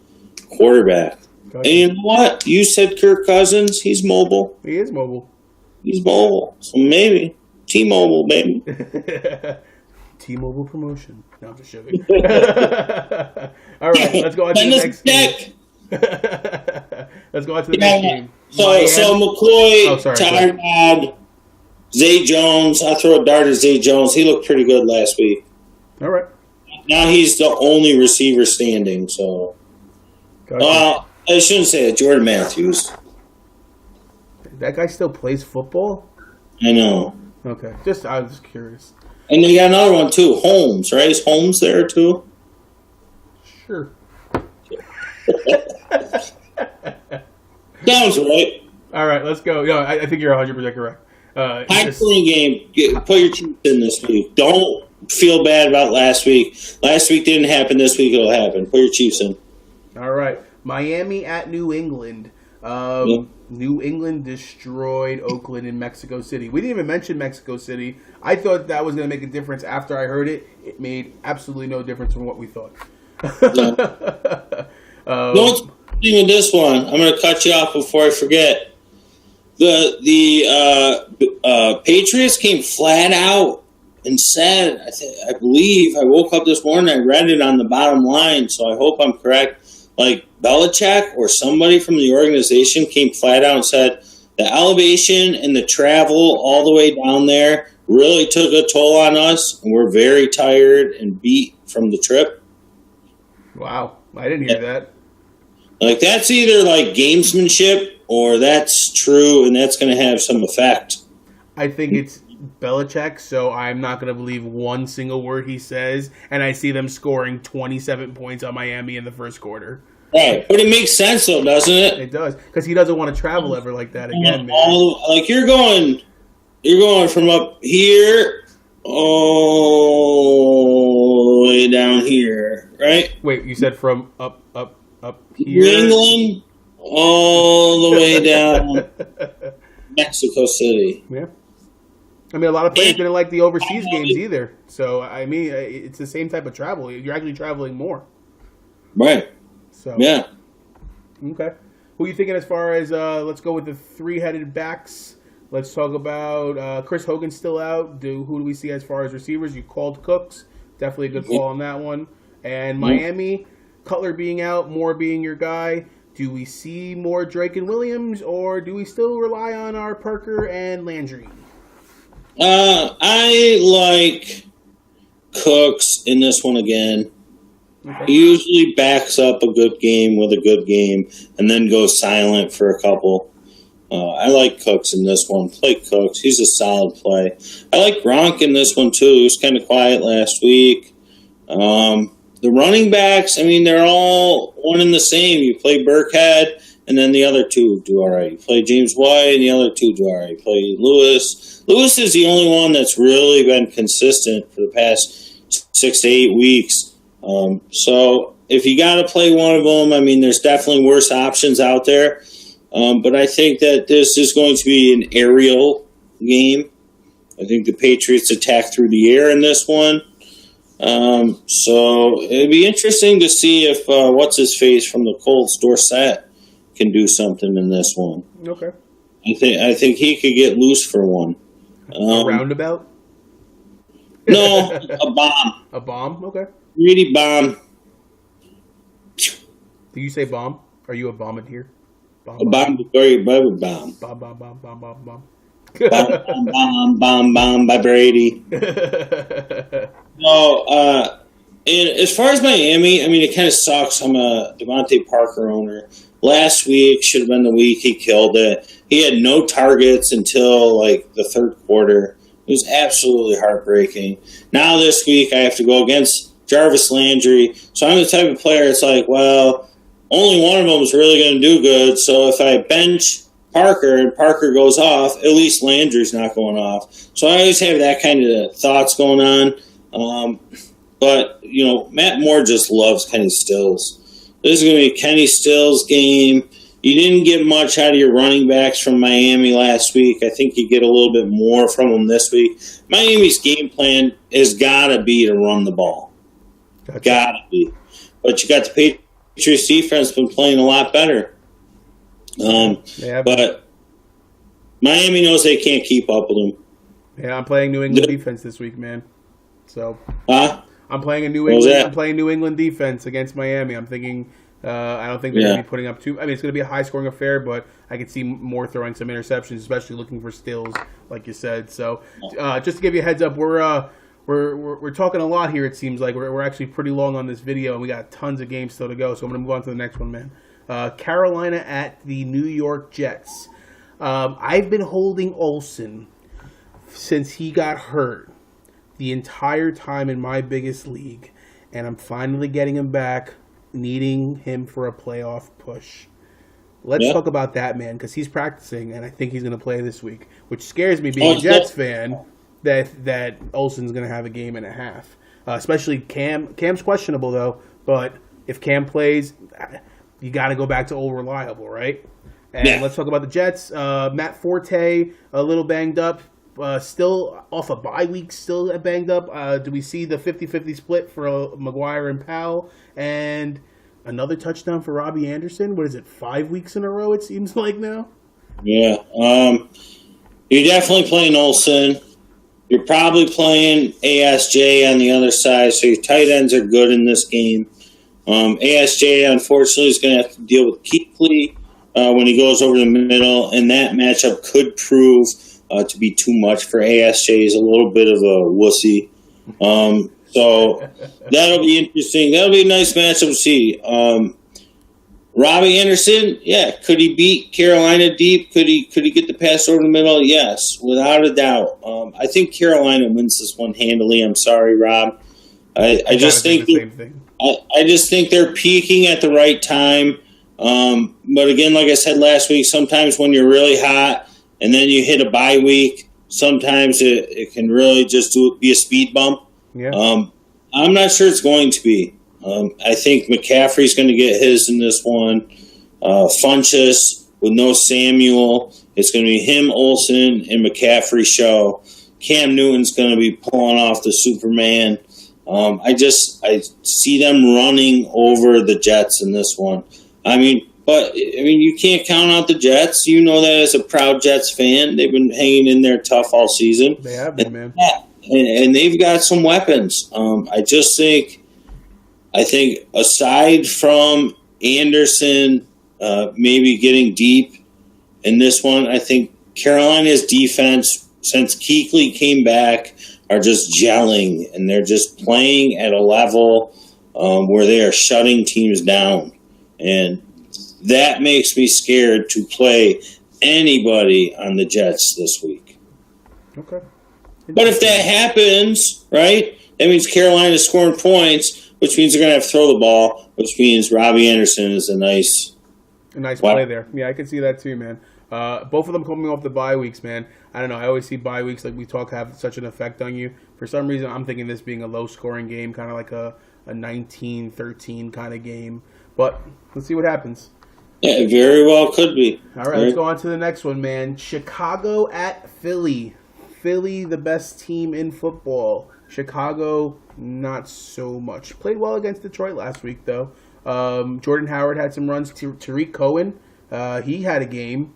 quarterback. And you know what? You said Kirk Cousins. He's mobile. He is mobile. He's mobile, so maybe T-Mobile, baby. T-Mobile promotion. No, I'm just joking. All right, let's go on to the next game. Let's go on to the next game. So McCoy, Tyrod, Zay Jones. I throw a dart at Zay Jones. He looked pretty good last week. All right. Now he's the only receiver standing. So, I shouldn't say it. Jordan Matthews. That guy still plays football? I know. Okay, I was just curious. And they got another one too, Holmes. Right? Is Holmes there too? Sure. Sounds right. All right, let's go. Yeah, I think you're 100% correct. High-scoring game. Put your Chiefs in this week. Don't feel bad about last week. Last week didn't happen. This week it'll happen. Put your Chiefs in. All right. Miami at New England. New England destroyed Oakland in Mexico City. We didn't even mention Mexico City. I thought that was going to make a difference after I heard it. It made absolutely no difference from what we thought. Don't in this one. I'm going to cut you off before I forget. The Patriots came flat out and said, I believe, I woke up this morning, I read it on the bottom line, so I hope I'm correct. Like Belichick or somebody from the organization came flat out and said the elevation and the travel all the way down there really took a toll on us, and we're very tired and beat from the trip. Wow. I didn't hear that. Like, that's either like gamesmanship or that's true, and that's going to have some effect. I think it's Belichick, so I'm not going to believe one single word he says, and I see them scoring 27 points on Miami in the first quarter. Right, but it makes sense, though, doesn't it? It does, because he doesn't want to travel ever like that again. Like you're going from up here all the way down here, right? Wait, you said from up here? New England all the way down Mexico City. Yeah. I mean, a lot of players didn't like the overseas games either. So, I mean, it's the same type of travel. You're actually traveling more. Right. So yeah. Okay. Who are you thinking as far as, let's go with the three-headed backs. Let's talk about Chris Hogan's still out. Who do we see as far as receivers? You called Cooks. Definitely a good call on that one. And Miami, Cutler being out, Moore being your guy. Do we see more Drake and Williams, or do we still rely on our Parker and Landry? I like Cooks in this one again. Okay. He usually backs up a good game with a good game and then goes silent for a couple. I like Cooks in this one. Play Cooks. He's a solid play. I like Gronk in this one, too. He was kind of quiet last week. The running backs, I mean, they're all one and the same. You play Burkhead, and then the other two do all right. You play James White, and the other two do all right. You play Lewis. Lewis is the only one that's really been consistent for the past 6 to 8 weeks. So if you got to play one of them, I mean, there's definitely worse options out there. But I think that this is going to be an aerial game. I think the Patriots attack through the air in this one. So it'd be interesting to see if what's-his-face from the Colts, Dorsett, can do something in this one. Okay. I think he could get loose for one. A roundabout? No, a bomb. A bomb? Okay. Really bomb. Do you say bomb? Are you a bombardier? A bombardier, bomb. Bomb. Bomb, bomb by Brady. No, and as far as Miami, I mean, it kind of sucks. I'm a Devontae Parker owner. Last week should have been the week he killed it. He had no targets until, like, the third quarter. It was absolutely heartbreaking. Now this week I have to go against Jarvis Landry. So I'm the type of player, it's like, well, only one of them is really going to do good. So if I bench Parker and Parker goes off, at least Landry's not going off. So I always have that kind of thoughts going on. But, you know, Matt Moore just loves Kenny Stills. This is going to be a Kenny Stills game. You didn't get much out of your running backs from Miami last week. I think you get a little bit more from them this week. Miami's game plan has got to be to run the ball. Gotcha. Got to be. But you got the Patriots defense been playing a lot better. But Miami knows they can't keep up with them. Yeah, I'm playing New England defense this week, man. So Huh? I'm playing I'm playing New England defense against Miami. I'm thinking I don't think they're going to be putting up too. I mean, it's going to be a high scoring affair, but I could see more throwing some interceptions, especially looking for steals, like you said. So just to give you a heads up, we're talking a lot here. It seems like we're actually pretty long on this video, and we got tons of games still to go. So I'm going to move on to the next one, man. Carolina at the New York Jets. I've been holding Olsen since he got hurt the entire time in my biggest league, and I'm finally getting him back, needing him for a playoff push. Let's talk about that, man, because he's practicing, and I think he's going to play this week, which scares me being a Jets fan that Olsen's going to have a game and a half. Especially Cam. Cam's questionable, though, but if Cam plays, you got to go back to old reliable, right? And let's talk about the Jets. Matt Forte, a little banged up. Still off a bye week, still banged up. Do we see the 50-50 split for McGuire and Powell? And another touchdown for Robbie Anderson? What is it, 5 weeks in a row, it seems like now? Yeah. You're definitely playing Olsen. You're probably playing ASJ on the other side, so your tight ends are good in this game. ASJ, unfortunately, is going to have to deal with Kuechly when he goes over the middle, and that matchup could prove to be too much for ASJ. He's a little bit of a wussy. So that'll be interesting. That'll be a nice matchup to see. Robbie Anderson, could he beat Carolina deep? Could he get the pass over the middle? Yes, without a doubt. I think Carolina wins this one handily. I'm sorry, Rob. I just think I just think they're peaking at the right time. But again, like I said last week, sometimes when you're really hot and then you hit a bye week, sometimes it can really just be a speed bump. Yeah. I'm not sure it's going to be. I think McCaffrey's going to get his in this one. Funchess with no Samuel. It's going to be him, Olsen, and McCaffrey show. Cam Newton's going to be pulling off the Superman. I see them running over the Jets in this one. But you can't count out the Jets. You know that as a proud Jets fan. They've been hanging in there tough all season. They have been, man. And they've got some weapons. I think aside from Anderson maybe getting deep in this one, I think Carolina's defense, since Kuechly came back, are just gelling, and they're just playing at a level where they are shutting teams down. And that makes me scared to play anybody on the Jets this week. Okay. But if that happens, right, that means Carolina's scoring points, which means they're going to have to throw the ball, which means Robbie Anderson is a nice play there. Yeah, I can see that too, man. Both of them coming off the bye weeks, man. I don't know. I always see bye weeks, like we talk, have such an effect on you. For some reason, I'm thinking this being a low-scoring game, kind of like a 19-13 kind of game. But let's see what happens. Yeah, it very well could be. All right, let's go on to the next one, man. Chicago at Philly. Philly, the best team in football. Chicago, not so much. Played well against Detroit last week, though. Jordan Howard had some runs. Tariq Cohen, he had a game.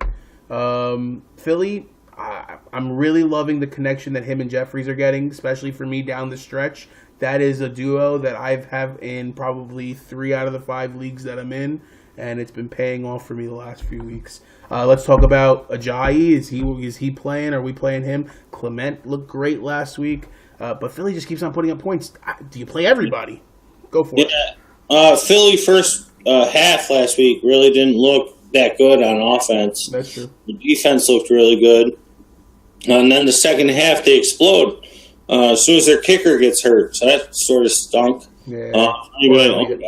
Philly, I'm really loving the connection that him and Jeffries are getting, especially for me down the stretch. That is a duo that I've have in probably 3 out of the 5 leagues that I'm in, and it's been paying off for me the last few weeks. Let's talk about Ajayi. Is he playing? Are we playing him? Clement looked great last week, but Philly just keeps on putting up points. Do you play everybody? Go for it. Philly first half last week really didn't look that good on offense. That's true. The defense looked really good. And then the second half, they explode as soon as their kicker gets hurt. So that sort of stunk. Yeah.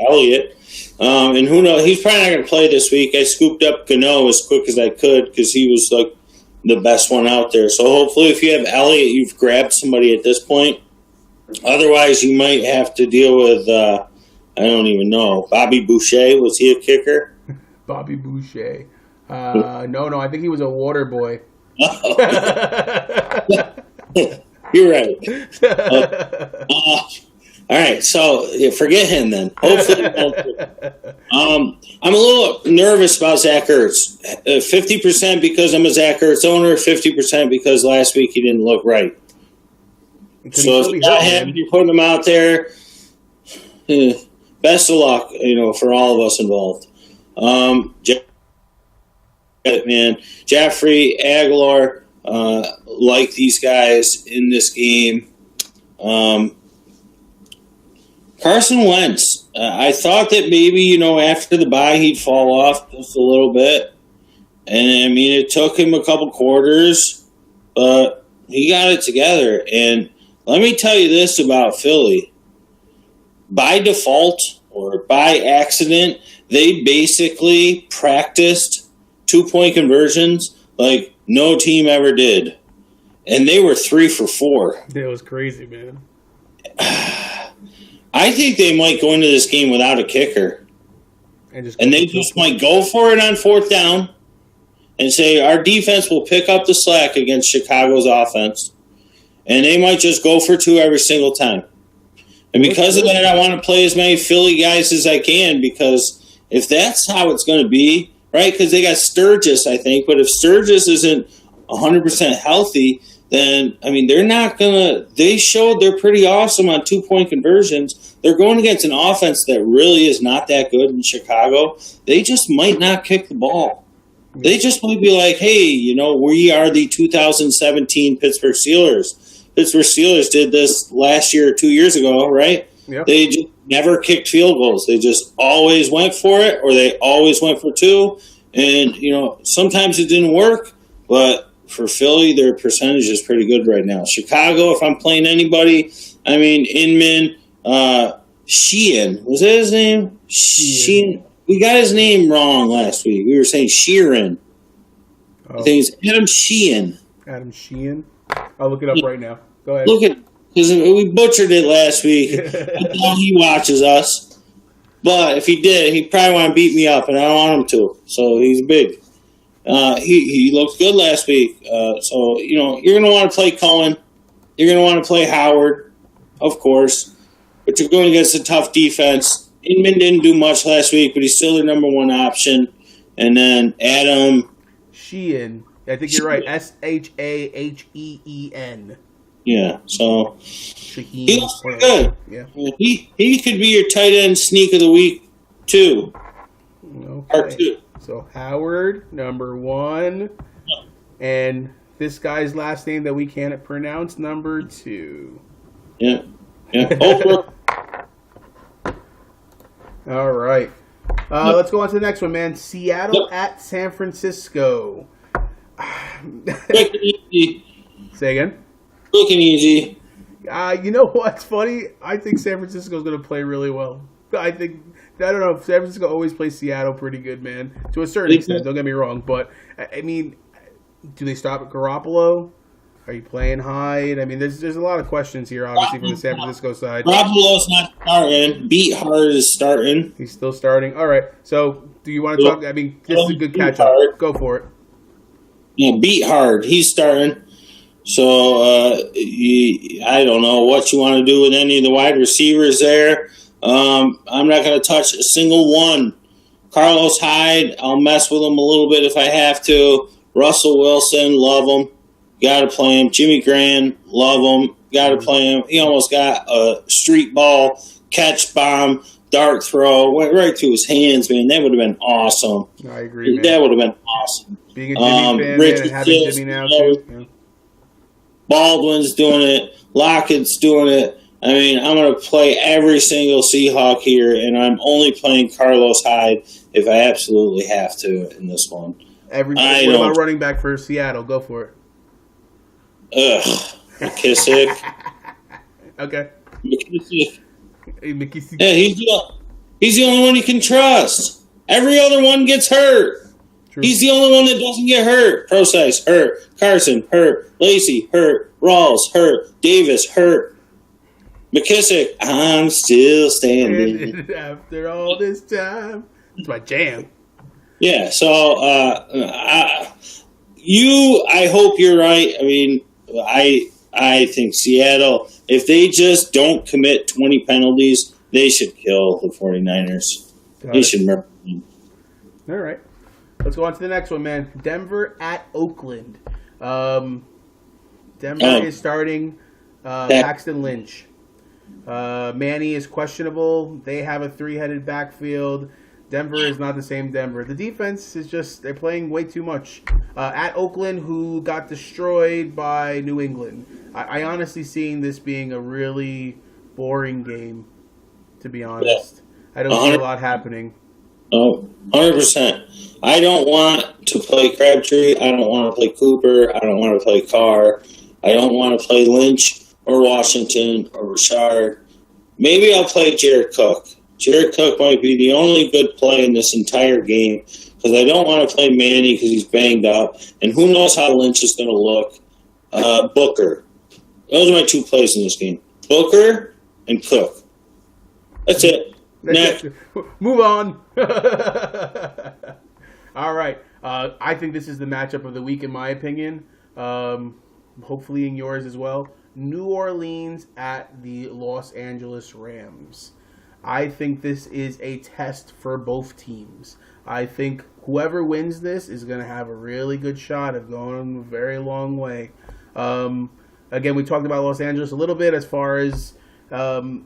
Elliott. And who knows? He's probably not going to play this week. I scooped up Gano as quick as I could because he was like the best one out there. So hopefully if you have Elliott, you've grabbed somebody at this point. Otherwise, you might have to deal with, I don't even know, Bobby Boucher. Was he a kicker? Bobby Boucher. No, I think he was a water boy. You're right. All right, so forget him then. Hopefully, I'm a little nervous about Zach Ertz. 50% because I'm a Zach Ertz owner, 50% because last week he didn't look right. So if you're putting him out there, best of luck, for all of us involved. Man, Jeffrey, Aguilar, like these guys in this game. Carson Wentz, I thought that maybe, after the bye he'd fall off just a little bit. And, I mean, it took him a couple quarters, but he got it together. And let me tell you this about Philly. By default or by accident, they basically practiced 2-point conversions like no team ever did. And they were 3 for 4. That was crazy, man. I think they might go into this game without a kicker. And they just might go for it on 4th down and say, our defense will pick up the slack against Chicago's offense. And they might just go for 2 every single time. And because of that, I want to play as many Philly guys as I can, because if that's how it's going to be, right, because they got Sturgis, I think, but if Sturgis isn't 100% healthy, then, I mean, they're not going to – they showed they're pretty awesome on 2-point conversions. They're going against an offense that really is not that good in Chicago. They just might not kick the ball. They just might be like, hey, we are the 2017 Pittsburgh Steelers. Pittsburgh Steelers did this last year or 2 years ago, right? Yep. They just never kicked field goals. They just always went for it, or they always went for 2. And, sometimes it didn't work, but for Philly, their percentage is pretty good right now. Chicago, if I'm playing anybody, I mean, Inman, Sheehan. Was that his name? Sheehan. We got his name wrong last week. We were saying Sheeran. I think it's Adam Sheehan. Adam Sheehan? I'll look it up right now. Go ahead. Look at because we butchered it last week. I know he watches us. But if he did, he'd probably want to beat me up, and I don't want him to. So he's big. He looked good last week. So, you're going to want to play Cohen. You're going to want to play Howard, of course. But you're going against a tough defense. Inman didn't do much last week, but he's still the number 1 option. And then Adam Sheehan. I think you're right. Shaheen. Yeah, so Shaheen. He looks pretty good. Yeah. He could be your tight end sneak of the week, too. Okay. Part 2. So Howard, number 1. And this guy's last name that we can't pronounce, number 2. Yeah. Hopefully. All right. Let's go on to the next one, man. Seattle at San Francisco. Quick and easy. Say again? Quick and easy. You know what's funny? I think San Francisco's going to play really well. I don't know. San Francisco always plays Seattle pretty good, man. To a certain extent, don't get me wrong. But, I mean, do they stop at Garoppolo? Are you playing Hyde? I mean, there's a lot of questions here, obviously, from the San Francisco side. Garoppolo's not starting. Beat Hard is starting. He's still starting. All right. So, do you want to talk? I mean, this is a good catch-up. Go for it. Yeah, Beat Hard. He's starting. So, I don't know what you want to do with any of the wide receivers there. I'm not going to touch a single one. Carlos Hyde, I'll mess with him a little bit if I have to. Russell Wilson, love him. Got to play him. Jimmy Graham, love him. Got to play him. He almost got a street ball, catch bomb, dart throw, went right through his hands, man. That would have been awesome. I agree, man. That would have been awesome. Being a Jimmy fan, man, and having Jimmy now, too. Yeah. Baldwin's doing it. Lockett's doing it. I mean, I'm going to play every single Seahawk here, and I'm only playing Carlos Hyde if I absolutely have to in this one. What about running back for Seattle? Go for it. McKissick. Okay. McKissick. McKissick. Yeah, he's the only one you can trust. Every other one gets hurt. True. He's the only one that doesn't get hurt. Procise, hurt. Carson, hurt. Lacey, hurt. Rawls, hurt. Davis, hurt. McKissick, I'm still standing. After all this time. It's my jam. Yeah, so I hope you're right. I mean, I I think Seattle, if they just don't commit 20 penalties, they should kill the 49ers. They should murder them. All right. Let's go on to the next one, man. Denver at Oakland. Denver is starting Paxton Lynch. Manny is questionable. They have a three-headed backfield. Denver is not the same Denver. The defense is just, they're playing way too much. At Oakland, who got destroyed by New England. I honestly seeing this being a really boring game, to be honest. I don't see a lot happening. Oh, 100%. I don't want to play Crabtree. I don't want to play Cooper. I don't want to play Carr. I don't want to play Lynch or Washington or Richard. Maybe I'll play Jared Cook. Jared Cook might be the only good play in this entire game because I don't want to play Manny because he's banged up. And who knows how Lynch is going to look. Booker. Those are my two plays in this game. Booker and Cook. That's it. Next. Move on. All right. I think this is the matchup of the week, in my opinion. Hopefully in yours as well. New Orleans at the Los Angeles Rams. I think this is a test for both teams. I think whoever wins this is going to have a really good shot of going a very long way. Again, we talked about Los Angeles a little bit as far as, they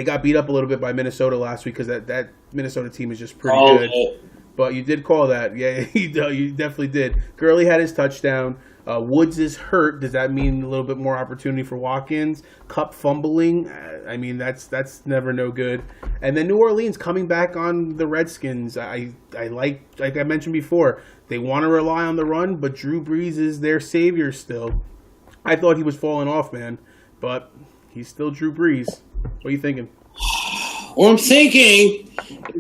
got beat up a little bit by Minnesota last week because that Minnesota team is just pretty good. But you did call that. Yeah, you definitely did. Gurley had his touchdown. Woods is hurt. Does that mean a little bit more opportunity for Watkins? Kupp fumbling. I mean, that's never no good. And then New Orleans coming back on the Redskins. I like I mentioned before, they want to rely on the run, but Drew Brees is their savior still. I thought he was falling off, man, but he's still Drew Brees. What are you thinking? Well, I'm thinking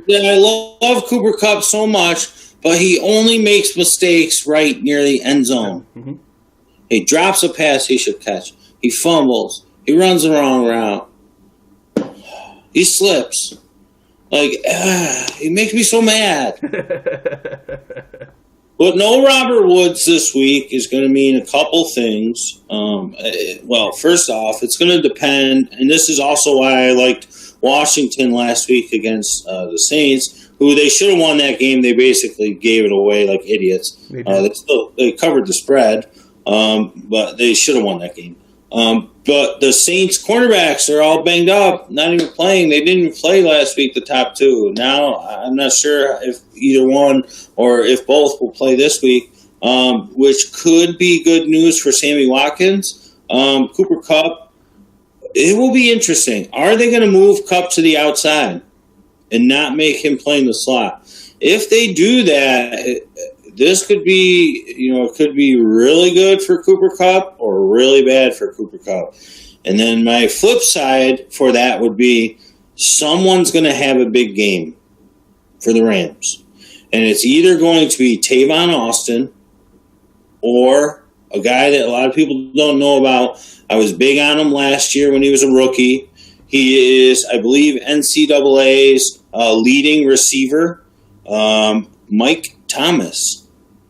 that I love Cooper Kupp so much, but he only makes mistakes right near the end zone. Mm-hmm. He drops a pass he should catch. He fumbles. He runs the wrong route. He slips. He makes me so mad. But no Robert Woods this week is going to mean a couple things. Well, first off, it's going to depend, and this is also why I liked Washington last week against the Saints, who they should have won that game. They basically gave it away like idiots. They covered the spread, but they should have won that game. But the Saints cornerbacks are all banged up, not even playing. They didn't even play last week, the top two. Now, I'm not sure if either one or if both will play this week, which could be good news for Sammy Watkins. Cooper Kupp, it will be interesting. Are they going to move Kupp to the outside and not make him play in the slot? If they do that, this could be, it could be really good for Cooper Kupp or really bad for Cooper Kupp. And then my flip side for that would be someone's going to have a big game for the Rams. And it's either going to be Tavon Austin or a guy that a lot of people don't know about. I was big on him last year when he was a rookie. He is, I believe, NCAA's leading receiver, Mike Thomas.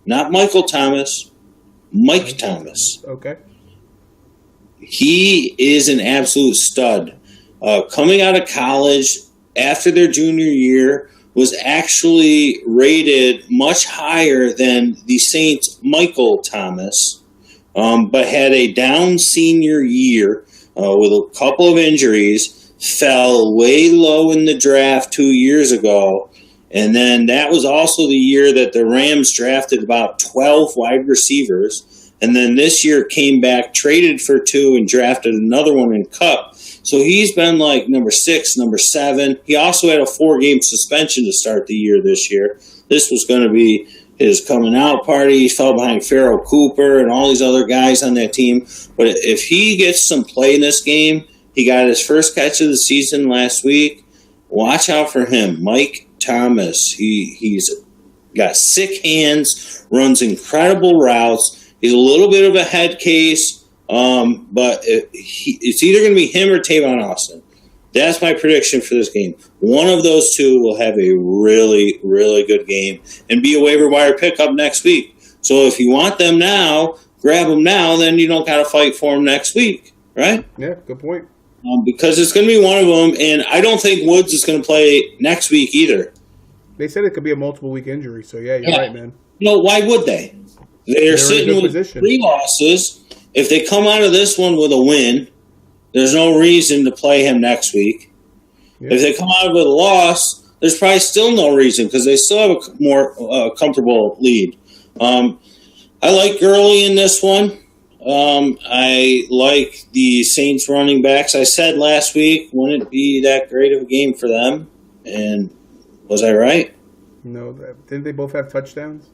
Not Michael Thomas, Mike Thomas. Okay. He is an absolute stud. Coming out of college after their junior year, was actually rated much higher than the Saints' Michael Thomas, but had a down senior year with a couple of injuries, fell way low in the draft 2 years ago. And then that was also the year that the Rams drafted about 12 wide receivers. And then this year came back, traded for 2, and drafted another one in Kupp. So he's been like number 6, number 7. He also had a 4-game suspension to start the year this year. This was going to be his coming out party. He fell behind Pharaoh Cooper and all these other guys on that team. But if he gets some play in this game, he got his first catch of the season last week. Watch out for him, Mike Thomas. He's got sick hands, runs incredible routes. He's a little bit of a head case, but it's either going to be him or Tavon Austin. That's my prediction for this game. One of those two will have a really, really good game and be a waiver wire pickup next week. So if you want them now, grab them now, then you don't got to fight for them next week, right? Yeah, good point. Because it's going to be one of them, and I don't think Woods is going to play next week either. They said it could be a multiple week injury, so yeah, you're right, man. Why would they? They're sitting with 3 losses. If they come out of this one with a win, there's no reason to play him next week. Yeah. If they come out with a loss, there's probably still no reason because they still have a more comfortable lead. I like Gurley in this one. I like the Saints running backs. I said last week, wouldn't it be that great of a game for them? And was I right? No, didn't they both have touchdowns?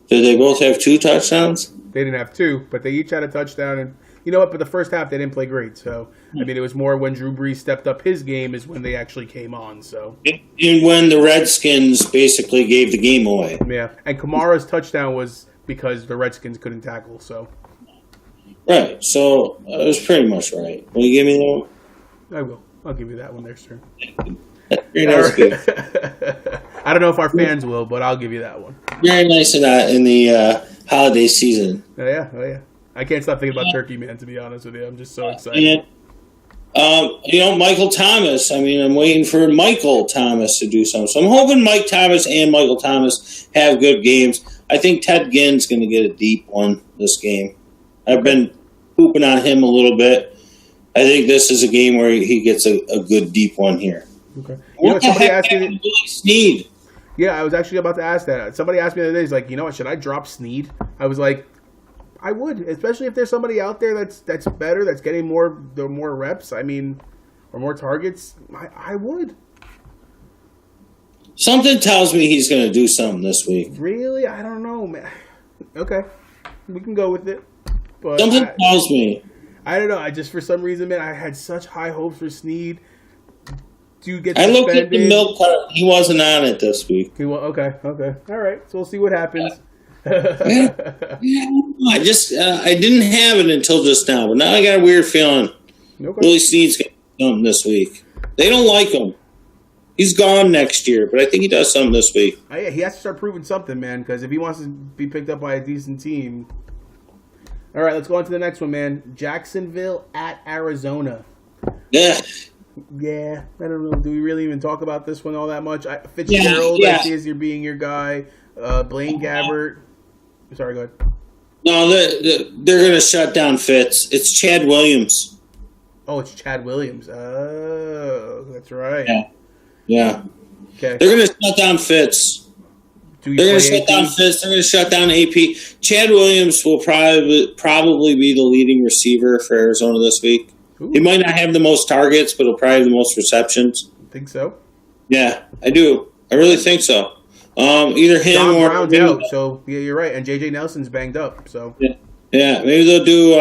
Did they both have 2 touchdowns? They didn't have 2, but they each had a touchdown. And you know what? But the first half, they didn't play great. So, I mean, it was more when Drew Brees stepped up his game is when they actually came on. So, and when the Redskins basically gave the game away. Yeah, and Kamara's touchdown was because the Redskins couldn't tackle. So, right. So, it was pretty much right. Will you give me that one? I will. I'll give you that one there, sir. Very nice. I don't know if our fans will, but I'll give you that one. Very nice in the holiday season. Oh yeah. I can't stop thinking about Turkey, man. To be honest with you, I'm just so excited. Michael Thomas. I mean, I'm waiting for Michael Thomas to do something. So I'm hoping Mike Thomas and Michael Thomas have good games. I think Ted Ginn's going to get a deep one this game. I've been pooping on him a little bit. I think this is a game where he gets a good deep one here. Okay. Somebody asked me Snead. Yeah, I was actually about to ask that. Somebody asked me the other day, he's like, you know what, should I drop Snead? I was like, I would, especially if there's somebody out there that's better, that's getting more reps, I mean, or more targets. I would. Something tells me he's going to do something this week. Really? I don't know, man. Okay. We can go with it. But something tells me. I don't know. I just, for some reason, man, I had such high hopes for Snead. I looked at the milk cart. He wasn't on it this week. Okay. All right. So we'll see what happens. I didn't have it until just now, but now I got a weird feeling. Okay. Willie Snead's going to do something this week. They don't like him. He's gone next year, but I think he does something this week. Yeah, he has to start proving something, man, because if he wants to be picked up by a decent team. All right, let's go on to the next one, man. Jacksonville at Arizona. Yeah. Yeah, I don't know. Do we really even talk about this one all that much? Fitzgerald, I see as you're being your guy. Blaine Gabbert. Sorry, go ahead. No, they're going to shut down Fitz. It's Chad Williams. Oh, it's Chad Williams. Oh, that's right. Yeah. Okay. They're going to shut down Fitz. They're going to shut down Fitz. They're going to shut down AP. Chad Williams will probably be the leading receiver for Arizona this week. Ooh. He might not have the most targets, but he'll probably have the most receptions. Think so? Yeah, I do. I really think so. Either him John or Brown's out, so yeah, you're right. And JJ Nelson's banged up, so yeah. Maybe they'll do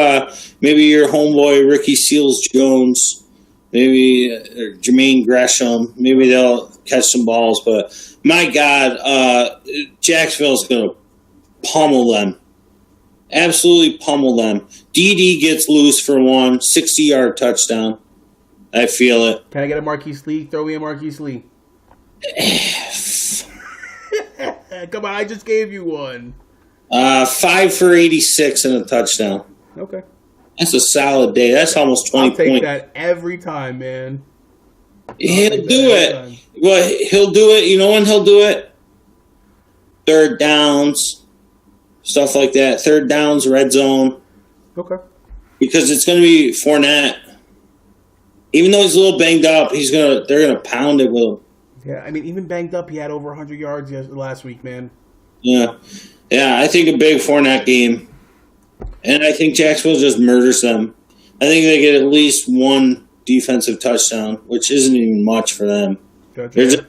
maybe your homeboy Ricky Seals Jones, maybe Jermaine Gresham. Maybe they'll catch some balls. But my God, Jacksonville's going to pummel them. Absolutely pummel them. DD gets loose for one 60-yard touchdown. I feel it. Can I get a Marquise Lee? Throw me a Marquise Lee. Come on, I just gave you one. 5 for 86 and a touchdown. Okay. That's a solid day. That's almost 20 points. I'll take that every time, man. He'll do it. Well, he'll do it. You know when he'll do it? Third downs. Stuff like that. Third downs, red zone. Okay. Because it's going to be Fournette. Even though he's a little banged up, they're going to pound it with him. Yeah, I mean, even banged up, he had over 100 yards last week, man. Yeah, I think a big Fournette game. And I think Jacksonville just murders them. I think they get at least one defensive touchdown, which isn't even much for them. Gotcha.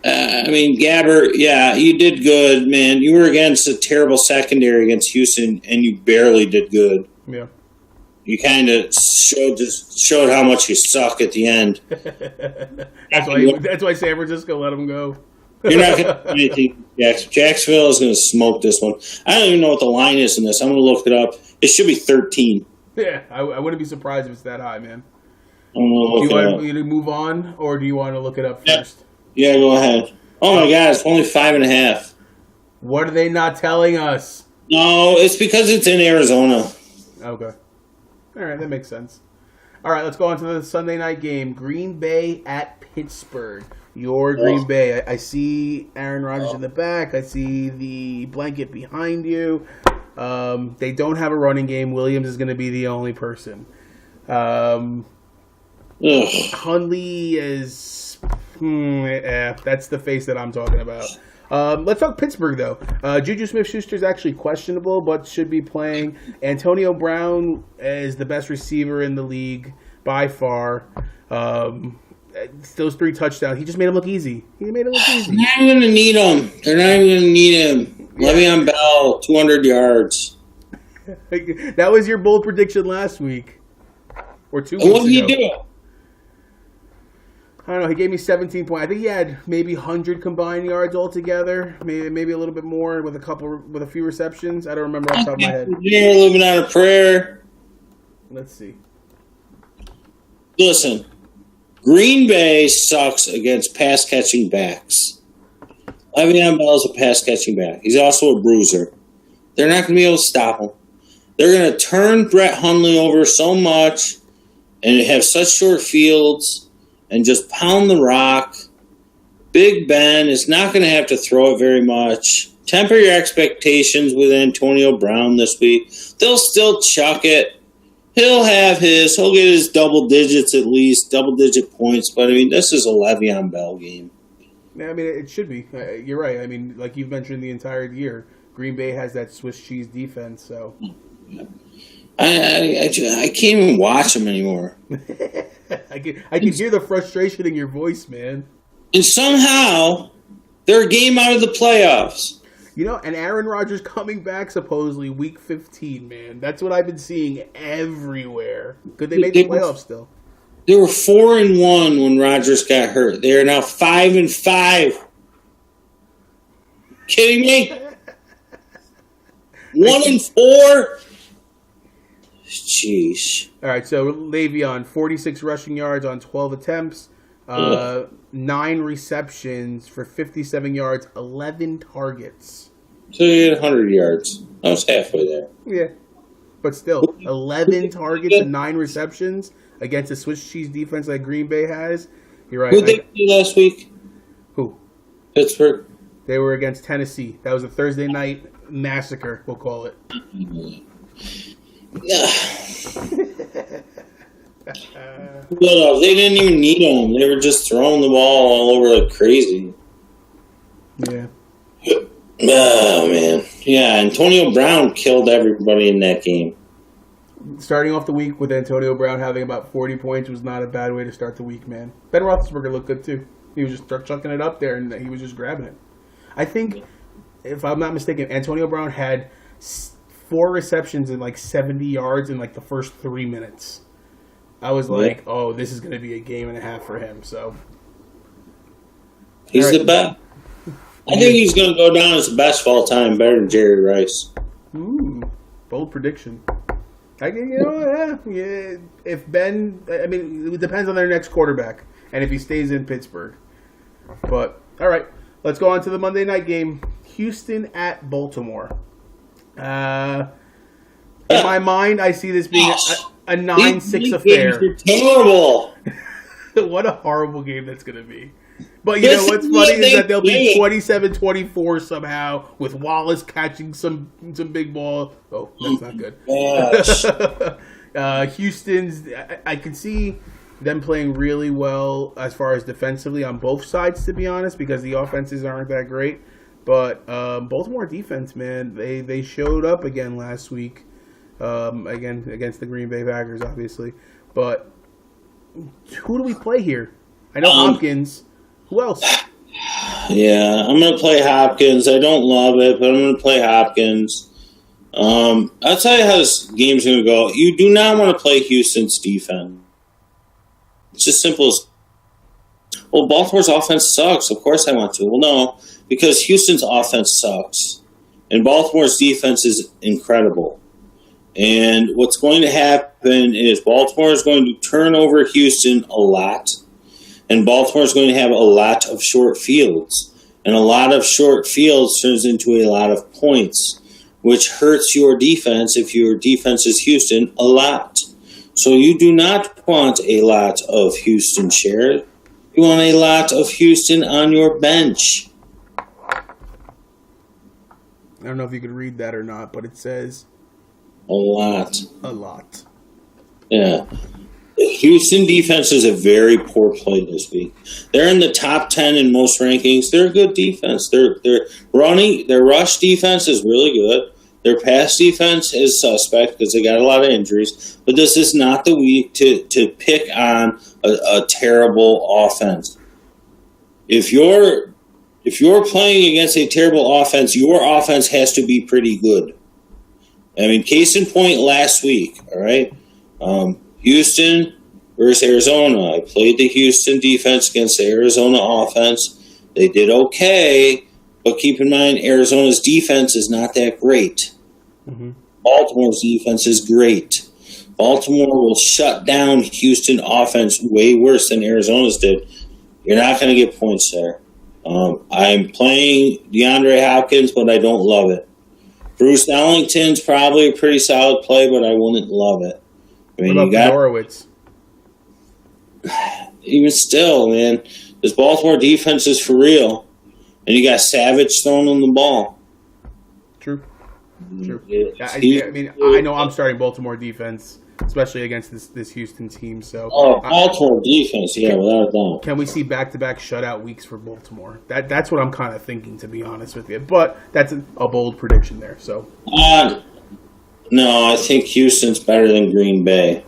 Gabbert, yeah, you did good, man. You were against a terrible secondary against Houston, and you barely did good. Yeah. You kind of showed how much you suck at the end. That's why San Francisco let him go. You're not going to do anything. Jacksonville is going to smoke this one. I don't even know what the line is in this. I'm going to look it up. It should be 13. Yeah, I wouldn't be surprised if it's that high, man. Do you want me to move on, or do you want to look it up first? Yeah, go ahead. Oh, my God, it's only 5.5. What are they not telling us? No, it's because it's in Arizona. Okay. All right, that makes sense. All right, let's go on to the Sunday night game. Green Bay at Pittsburgh. Your Green Bay. I see Aaron Rodgers in the back. I see the blanket behind you. They don't have a running game. Williams is going to be the only person. Hundley is... that's the face that I'm talking about. Let's talk Pittsburgh, though. Juju Smith-Schuster is actually questionable, but should be playing. Antonio Brown is the best receiver in the league by far. Those 3 touchdowns, he just made him look easy. They're not even going to need him. They're not even going to need him. Yeah. Le'Veon Bell, 200 yards. That was your bold prediction last week. Or 2 weeks ago. What did he do? I don't know. He gave me 17 points. I think he had maybe 100 combined yards altogether. Maybe a little bit more with a few receptions. I don't remember off the top of my head. You're living on a prayer. Let's see. Listen, Green Bay sucks against pass-catching backs. Le'Veon Bell is a pass-catching back. He's also a bruiser. They're not going to be able to stop him. They're going to turn Brett Hundley over so much and have such short fields and just pound the rock. Big Ben is not going to have to throw it very much. Temper your expectations with Antonio Brown this week. They'll still chuck it. He'll get his double digits at least, double-digit points. But, I mean, this is a Le'Veon Bell game. Yeah, I mean, it should be. You're right. I mean, like you've mentioned the entire year, Green Bay has that Swiss cheese defense, so... I can't even watch them anymore. I can hear the frustration in your voice, man. And somehow, they're a game out of the playoffs. You know, and Aaron Rodgers coming back supposedly week 15, man. That's what I've been seeing everywhere. Could they make the playoffs still? They were 4-1 when Rodgers got hurt. They are now 5-5. Kidding me? 1-4. Jeez. All right, so Le'Veon, 46 rushing yards on 12 attempts, 9 receptions for 57 yards, 11 targets. So he had 100 yards. I was halfway there. Yeah, but still, 11 targets and 9 receptions against a Swiss cheese defense like Green Bay has. You're right. Who did they play last week? Who? Pittsburgh. They were against Tennessee. That was a Thursday night massacre, we'll call it. Well, they didn't even need him. They were just throwing the ball all over like crazy. Yeah. Oh, man. Yeah, Antonio Brown killed everybody in that game. Starting off the week with Antonio Brown having about 40 points was not a bad way to start the week, man. Ben Roethlisberger looked good, too. He was just chucking it up there, and he was just grabbing it. I think, if I'm not mistaken, Antonio Brown had 4 receptions and like 70 yards in like the first 3 minutes. I was like, oh, this is going to be a game and a half for him. So he's the best. I think he's going to go down as the best of all time, better than Jerry Rice. Ooh, bold prediction. Yeah. If Ben, I mean, it depends on their next quarterback and if he stays in Pittsburgh. But all right, let's go on to the Monday night game: Houston at Baltimore. In my mind, I see this being a 9-6 affair. Terrible. What a horrible game that's going to be. But you know what's funny is that they'll be 27-24 somehow with Wallace catching some big ball. Oh, that's not good. Houston's, I can see them playing really well as far as defensively on both sides, to be honest, because the offenses aren't that great. But Baltimore defense, man, they showed up again last week, again against the Green Bay Packers, obviously. But who do we play here? I know Hopkins. Who else? Yeah, I'm going to play Hopkins. I don't love it, but I'm going to play Hopkins. I'll tell you how this game's going to go. You do not want to play Houston's defense. It's just simple as, well, Baltimore's offense sucks. Of course I want to. Well, no, because Houston's offense sucks. And Baltimore's defense is incredible. And what's going to happen is Baltimore is going to turn over Houston a lot. And Baltimore is going to have a lot of short fields. And a lot of short fields turns into a lot of points, which hurts your defense if your defense is Houston a lot. So you do not want a lot of Houston shares. You want a lot of Houston on your bench. I don't know if you could read that or not, but it says a lot. A lot. Yeah. The Houston defense is a very poor play this week. They're in the top 10 in most rankings. They're a good defense. Their rush defense is really good. Their pass defense is suspect because they got a lot of injuries. But this is not the week to pick on a terrible offense. If you're playing against a terrible offense, your offense has to be pretty good. I mean, case in point last week, all right? Houston versus Arizona. I played the Houston defense against the Arizona offense. They did okay, but keep in mind, Arizona's defense is not that great. Mm-hmm. Baltimore's defense is great. Baltimore will shut down Houston offense way worse than Arizona's did. You're not going to get points there. I'm playing DeAndre Hopkins, but I don't love it. Bruce Ellington's probably a pretty solid play, but I wouldn't love it. I mean, what about Horowitz? Even still, man, this Baltimore defense is for real, and you got Savage throwing on the ball. True. I mean, I know I'm starting Baltimore defense, especially against this Houston team. So, Baltimore defense, yeah, without a doubt. Can we see back-to-back shutout weeks for Baltimore? That's what I'm kind of thinking, to be honest with you. But that's a bold prediction there. So. No, I think Houston's better than Green Bay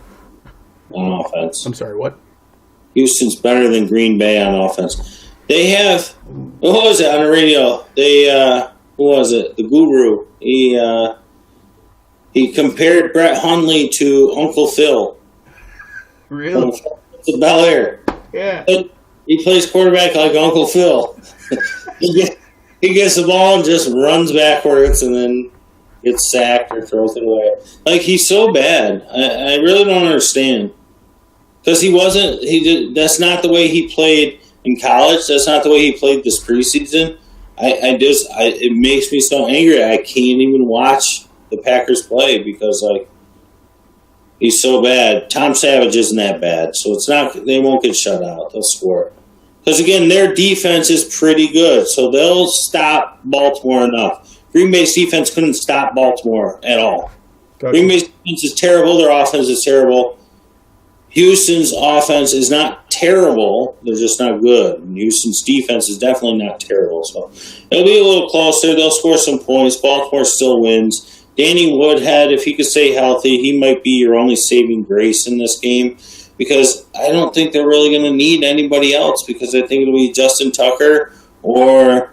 on offense. I'm sorry, what? Houston's better than Green Bay on offense. They have, what was it on the radio? Who was it? The Guru. He compared Brett Hundley to Uncle Phil. Really? To Bel Air. Yeah. He plays quarterback like Uncle Phil. He gets the ball and just runs backwards and then gets sacked or throws it away. Like, he's so bad. I really don't understand. Because that's not the way he played in college. That's not the way he played this preseason. It makes me so angry. I can't even watch the Packers play because, like, he's so bad. Tom Savage isn't that bad. So they won't get shut out. They'll score. Because, again, their defense is pretty good. So they'll stop Baltimore enough. Green Bay's defense couldn't stop Baltimore at all. Gotcha. Green Bay's defense is terrible. Their offense is terrible. Houston's offense is not terrible. They're just not good. And Houston's defense is definitely not terrible. So it'll be a little closer. They'll score some points. Baltimore still wins. Danny Woodhead, if he could stay healthy, he might be your only saving grace in this game because I don't think they're really going to need anybody else because I think it'll be Justin Tucker or,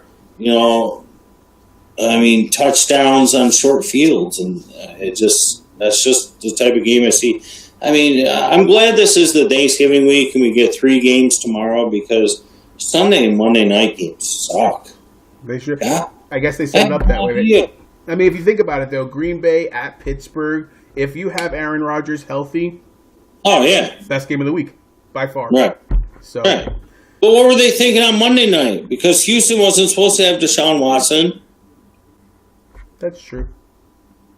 touchdowns on short fields. And that's just the type of game I see. I mean, I'm glad this is the Thanksgiving week and we get 3 games tomorrow because Sunday and Monday night games suck. They should. Yeah. I guess they set it up that way. Yeah. I mean, if you think about it, though, Green Bay at Pittsburgh, if you have Aaron Rodgers healthy, best game of the week, by far. Right. So, right. But what were they thinking on Monday night? Because Houston wasn't supposed to have Deshaun Watson. That's true.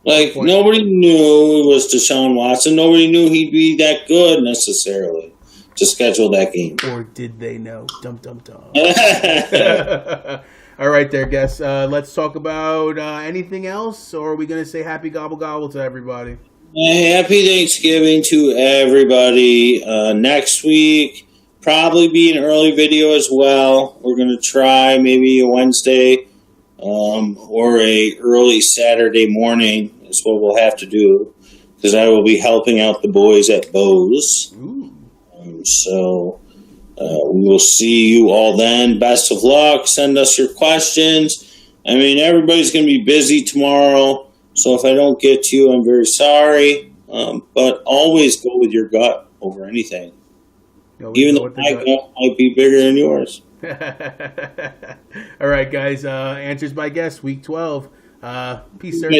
Like, nobody knew it was Deshaun Watson. Nobody knew he'd be that good necessarily to schedule that game. Or did they know? Dum, dum, dum. All right there, guys. Let's talk about anything else, or are we going to say happy gobble gobble to everybody? Happy Thanksgiving to everybody. Next week, probably be an early video as well. We're going to try maybe a Wednesday or a early Saturday morning is what we'll have to do because I will be helping out the boys at Bose. So we will see you all then. Best of luck. Send us your questions. I mean, everybody's going to be busy tomorrow, so if I don't get to you, I'm very sorry. But always go with your gut over anything. Even though my gut might be bigger than yours. All right, guys. Answers by guess, week 12. Peace, sir.